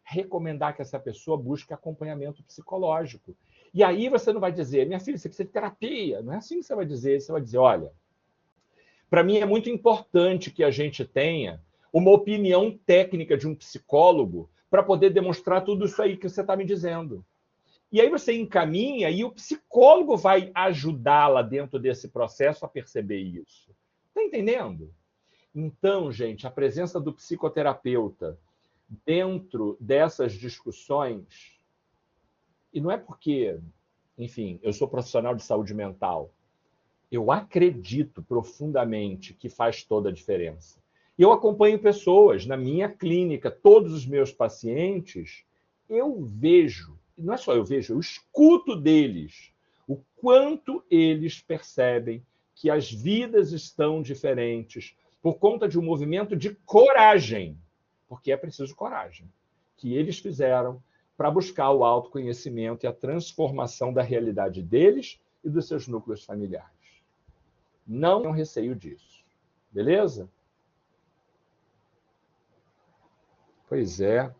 recomendar que essa pessoa busque acompanhamento psicológico. E aí você não vai dizer, minha filha, você precisa de terapia. Não é assim que você vai dizer. Você vai dizer, olha, para mim é muito importante que a gente tenha uma opinião técnica de um psicólogo para poder demonstrar tudo isso aí que você está me dizendo. E aí você encaminha e o psicólogo vai ajudá-la dentro desse processo a perceber isso. Está entendendo? Então, gente, a presença do psicoterapeuta dentro dessas discussões, e não é porque, enfim, eu sou profissional de saúde mental, eu acredito profundamente que faz toda a diferença. Eu acompanho pessoas na minha clínica, todos os meus pacientes, eu vejo, não é só eu vejo, eu escuto deles o quanto eles percebem que as vidas estão diferentes por conta de um movimento de coragem, porque é preciso coragem, que eles fizeram para buscar o autoconhecimento e a transformação da realidade deles e dos seus núcleos familiares. Não tenham receio disso. Beleza? Pois é.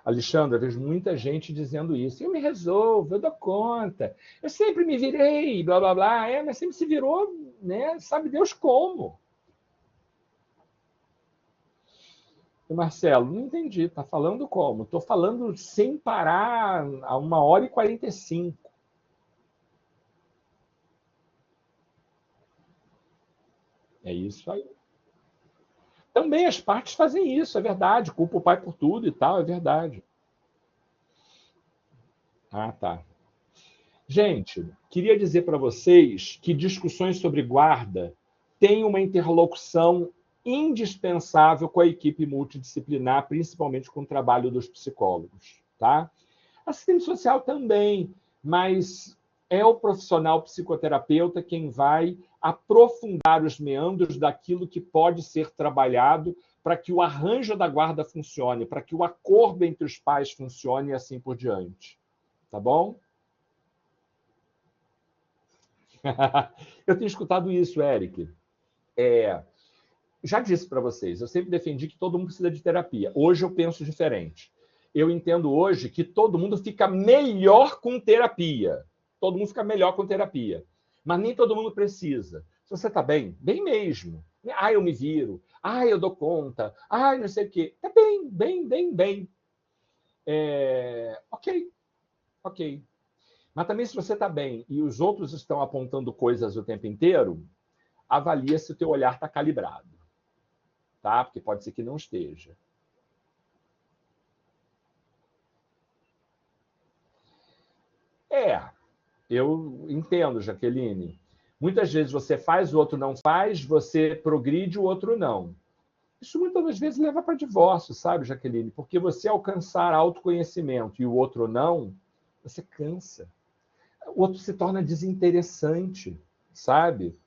Alexandra, eu vejo muita gente dizendo isso. Eu me resolvo, eu dou conta. Eu sempre me virei, blá, blá, blá. Mas sempre se virou, né? Sabe Deus como. E Marcelo, não entendi. Está falando como? Estou falando sem parar a 1h45. É isso aí. Também as partes fazem isso, é verdade. Culpa o pai por tudo e tal, é verdade. Ah, tá. Gente, queria dizer para vocês que discussões sobre guarda têm uma interlocução indispensável com a equipe multidisciplinar, principalmente com o trabalho dos psicólogos, tá? Assistente social também, mas é o profissional psicoterapeuta quem vai aprofundar os meandros daquilo que pode ser trabalhado para que o arranjo da guarda funcione, para que o acordo entre os pais funcione e assim por diante. Tá bom? Eu tenho escutado isso, Eric. Já disse para vocês, eu sempre defendi que todo mundo precisa de terapia. Hoje eu penso diferente. Eu entendo hoje que todo mundo fica melhor com terapia. Todo mundo fica melhor com terapia. Mas nem todo mundo precisa. Se você está bem, bem mesmo. Eu me viro. Eu dou conta. Não sei o quê. Está bem, bem, bem, bem. Ok. Mas também se você está bem e os outros estão apontando coisas o tempo inteiro, avalia se o teu olhar está calibrado. Tá? Porque pode ser que não esteja. Eu entendo, Jaqueline. Muitas vezes você faz, o outro não faz, você progride, o outro não. Isso muitas das vezes leva para divórcio, sabe, Jaqueline? Porque você alcançar autoconhecimento e o outro não, você cansa. O outro se torna desinteressante, sabe?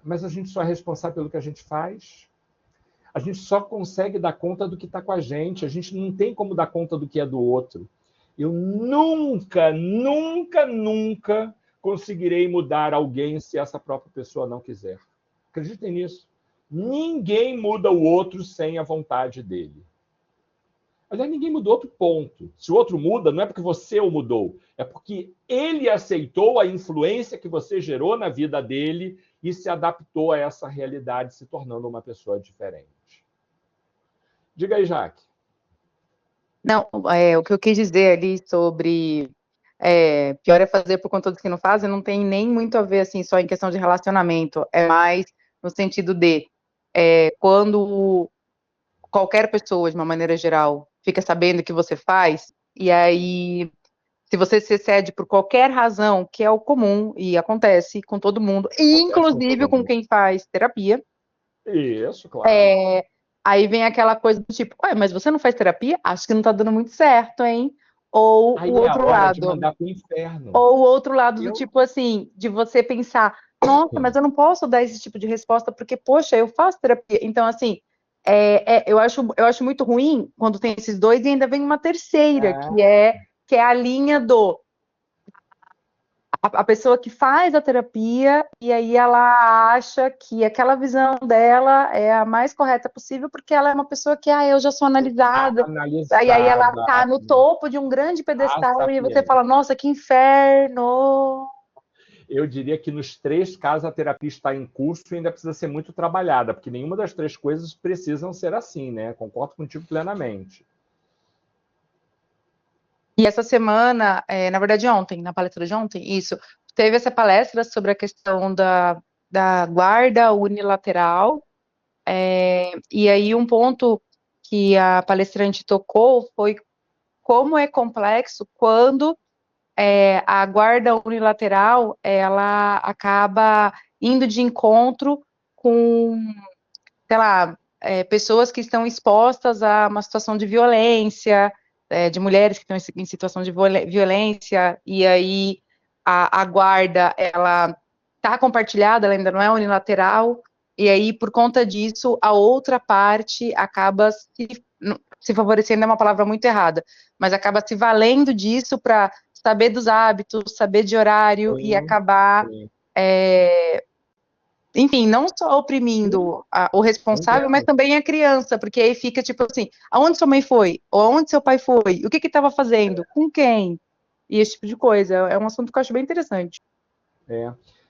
Mas a gente só é responsável pelo que a gente faz. A gente só consegue dar conta do que está com a gente. A gente não tem como dar conta do que é do outro. Eu nunca, nunca, nunca conseguirei mudar alguém se essa própria pessoa não quiser. Acreditem nisso. Ninguém muda o outro sem a vontade dele. Aliás, ninguém mudou outro ponto. Se o outro muda, não é porque você o mudou, é porque ele aceitou a influência que você gerou na vida dele e se adaptou a essa realidade, se tornando uma pessoa diferente. Diga aí, Jaque. Não, o que eu quis dizer ali sobre pior é fazer por conta dos que não fazem, não tem nem muito a ver assim, só em questão de relacionamento, é mais no sentido de quando qualquer pessoa, de uma maneira geral, fica sabendo o que você faz, e aí, se você se excede por qualquer razão, que é o comum e acontece com todo mundo, inclusive com quem faz terapia. Isso, claro. Aí vem aquela coisa do tipo, mas você não faz terapia? Acho que não tá dando muito certo, hein? Ou aí o outro lado. De mandar pro inferno. Ou o outro lado do tipo assim, de você pensar, nossa, mas eu não posso dar esse tipo de resposta porque, poxa, eu faço terapia. Então, assim, eu acho muito ruim quando tem esses dois e ainda vem uma terceira, que é a linha do a pessoa que faz a terapia e aí ela acha que aquela visão dela é a mais correta possível porque ela é uma pessoa que, eu já sou analisada. Aí ela tá no topo de um grande pedestal e você fala, nossa, que inferno! Eu diria que nos 3 casos a terapia está em curso e ainda precisa ser muito trabalhada, porque nenhuma das 3 coisas precisam ser assim, né? Concordo contigo plenamente. E essa semana, na verdade ontem, na palestra de ontem, teve essa palestra sobre a questão da guarda unilateral, e aí um ponto que a palestrante tocou foi como é complexo quando a guarda unilateral, ela acaba indo de encontro com, sei lá, pessoas que estão expostas a uma situação de violência, de mulheres que estão em situação de violência, e aí a guarda, ela está compartilhada, ela ainda não é unilateral, e aí, por conta disso, a outra parte acaba se favorecendo, é uma palavra muito errada, mas acaba se valendo disso para saber dos hábitos, saber de horário, e acabar... enfim, não só oprimindo o responsável, mas também a criança, porque aí fica tipo assim, aonde sua mãe foi? Ou aonde seu pai foi? O que estava fazendo? Com quem? E esse tipo de coisa. É um assunto que eu acho bem interessante.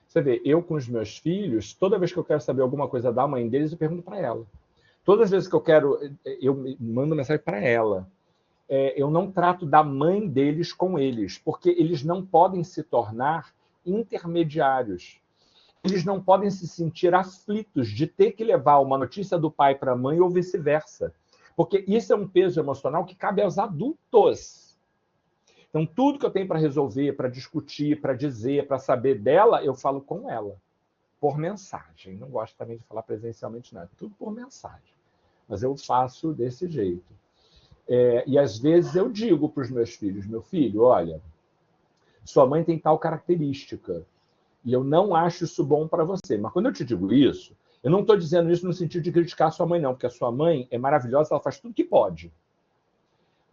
Você vê, eu com os meus filhos, toda vez que eu quero saber alguma coisa da mãe deles, eu pergunto para ela. Todas as vezes que eu quero, eu mando mensagem para ela. Eu não trato da mãe deles com eles, porque eles não podem se tornar intermediários. Eles não podem se sentir aflitos de ter que levar uma notícia do pai para a mãe ou vice-versa. Porque isso é um peso emocional que cabe aos adultos. Então, tudo que eu tenho para resolver, para discutir, para dizer, para saber dela, eu falo com ela. Por mensagem. Não gosto também de falar presencialmente, não. É tudo por mensagem. Mas eu faço desse jeito. E às vezes eu digo para os meus filhos, meu filho, olha, sua mãe tem tal característica. E eu não acho isso bom para você. Mas quando eu te digo isso, eu não estou dizendo isso no sentido de criticar a sua mãe, não, porque a sua mãe é maravilhosa, ela faz tudo que pode.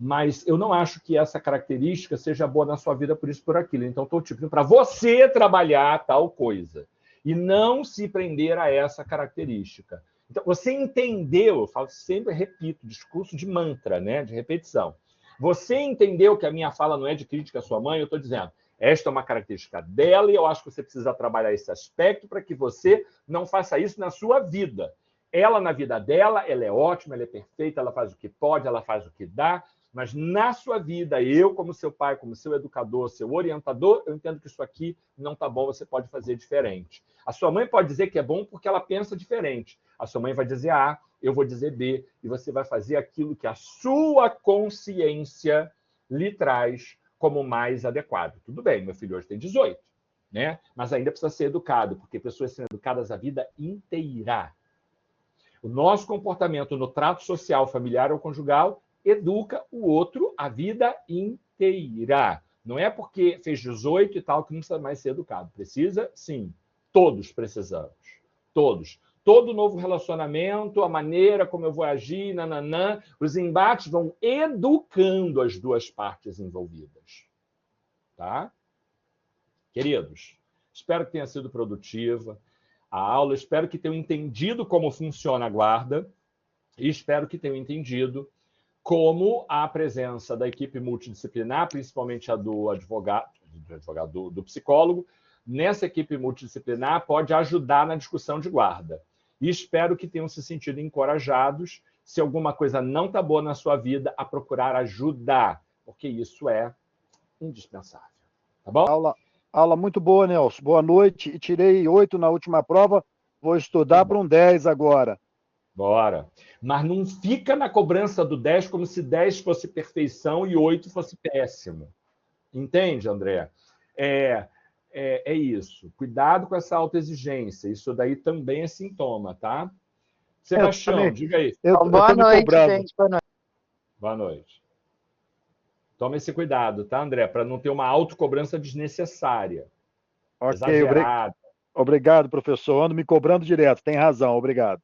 Mas eu não acho que essa característica seja boa na sua vida por isso, por aquilo. Então, estou te pedindo para você trabalhar tal coisa. E não se prender a essa característica. Então, você entendeu, eu falo sempre, repito, discurso de mantra, né, de repetição. Você entendeu que a minha fala não é de crítica à sua mãe, eu estou dizendo, esta é uma característica dela e eu acho que você precisa trabalhar esse aspecto para que você não faça isso na sua vida. Ela, na vida dela, ela é ótima, ela é perfeita, ela faz o que pode, ela faz o que dá, mas na sua vida, eu, como seu pai, como seu educador, seu orientador, eu entendo que isso aqui não está bom, você pode fazer diferente. A sua mãe pode dizer que é bom porque ela pensa diferente. A sua mãe vai dizer A, eu vou dizer B, e você vai fazer aquilo que a sua consciência lhe traz como mais adequado. Tudo bem, meu filho hoje tem 18, né? Mas ainda precisa ser educado, porque pessoas são educadas a vida inteira. O nosso comportamento no trato social, familiar ou conjugal educa o outro a vida inteira. Não é porque fez 18 e tal que não precisa mais ser educado. Precisa, sim. Todos precisamos. Todos. Todo novo relacionamento, a maneira como eu vou agir, nananã, os embates vão educando as duas partes envolvidas. Tá? Queridos, espero que tenha sido produtiva a aula, espero que tenham entendido como funciona a guarda e espero que tenham entendido como a presença da equipe multidisciplinar, principalmente a do do psicólogo, nessa equipe multidisciplinar pode ajudar na discussão de guarda. E espero que tenham se sentido encorajados, se alguma coisa não está boa na sua vida, a procurar ajuda, porque isso é indispensável. Tá bom? Aula muito boa, Nelson. Boa noite. E tirei 8 na última prova. Vou estudar para um 10 agora. Bora. Mas não fica na cobrança do 10 como se 10 fosse perfeição e 8 fosse péssimo. Entende, André? É isso. Cuidado com essa autoexigência. Isso daí também é sintoma, tá? Sebastião, diga aí. Boa noite, gente. Boa noite. Boa noite. Tome esse cuidado, tá, André? Para não ter uma autocobrança desnecessária. Ok, exagerada. Obrigado, professor. Ando me cobrando direto. Tem razão. Obrigado.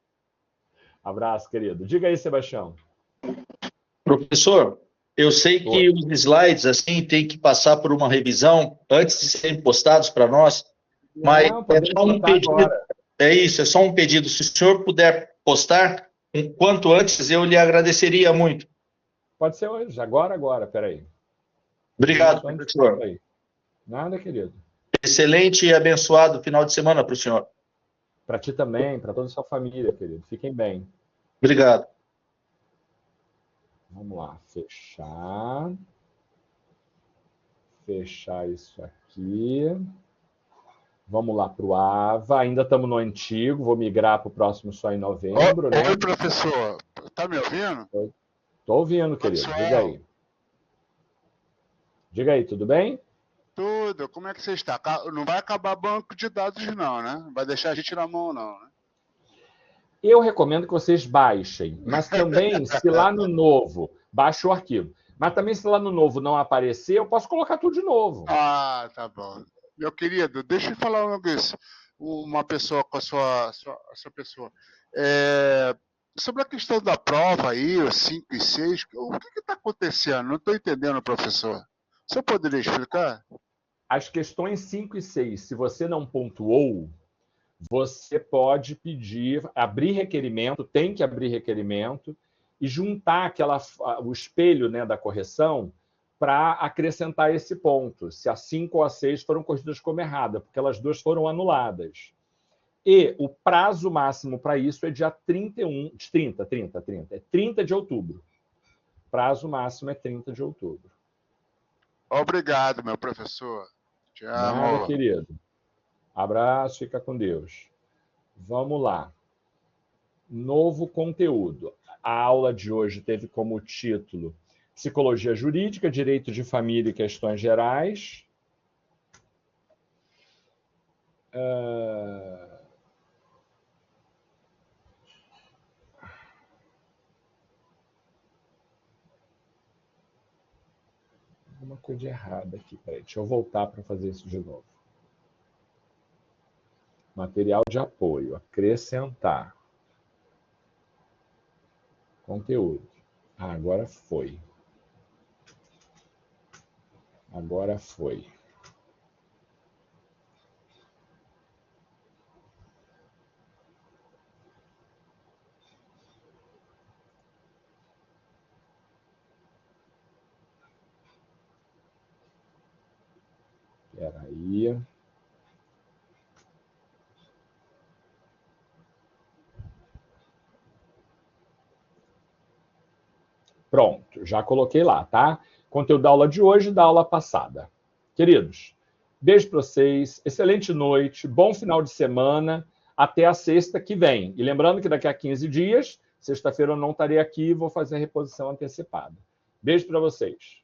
Abraço, querido. Diga aí, Sebastião. Professor, eu sei que os slides assim têm que passar por uma revisão antes de serem postados para nós, mas é só um pedido. Agora. É isso, é só um pedido. Se o senhor puder postar o quanto antes, eu lhe agradeceria muito. Pode ser hoje, agora, peraí. Obrigado, professor. Nada, querido. Excelente e abençoado final de semana para o senhor. Para ti também, para toda a sua família, querido. Fiquem bem. Obrigado. Vamos lá, fechar. Fechar isso aqui. Vamos lá para o AVA. Ainda estamos no antigo, vou migrar para o próximo só em novembro, né? Oi, professor. Tá me ouvindo? Estou ouvindo, querido. Diga aí. Diga aí, tudo bem? Tudo. Como é que você está? Não vai acabar banco de dados, não, né? Não vai deixar a gente na mão, não, né? Eu recomendo que vocês baixem, mas também, se lá no novo, baixe o arquivo. Mas também, se lá no novo não aparecer, eu posso colocar tudo de novo. Ah, tá bom. Meu querido, deixa eu falar uma pessoa com a sua pessoa. Sobre a questão da prova aí, os 5 e 6, o que está acontecendo? Não estou entendendo, professor. O senhor poderia explicar? As questões 5 e 6, se você não pontuou, você pode pedir, abrir requerimento, tem que abrir requerimento, e juntar o espelho, né, da correção para acrescentar esse ponto, se a 5 ou a 6 foram corrigidas como errada, porque elas duas foram anuladas. E o prazo máximo para isso é dia 30. É 30 de outubro. O prazo máximo é 30 de outubro. Obrigado, meu professor. Te amo. Nada, querido. Abraço, fica com Deus. Vamos lá. Novo conteúdo. A aula de hoje teve como título Psicologia Jurídica, Direito de Família e Questões Gerais. Alguma coisa errada aqui. Peraí, deixa eu voltar para fazer isso de novo. Material de apoio. Acrescentar. Conteúdo. Agora foi. Agora foi. Espera aí. Pronto, já coloquei lá, tá? Conteúdo da aula de hoje e da aula passada. Queridos, beijo para vocês, excelente noite, bom final de semana, até a sexta que vem. E lembrando que daqui a 15 dias, sexta-feira eu não estarei aqui, vou fazer a reposição antecipada. Beijo para vocês.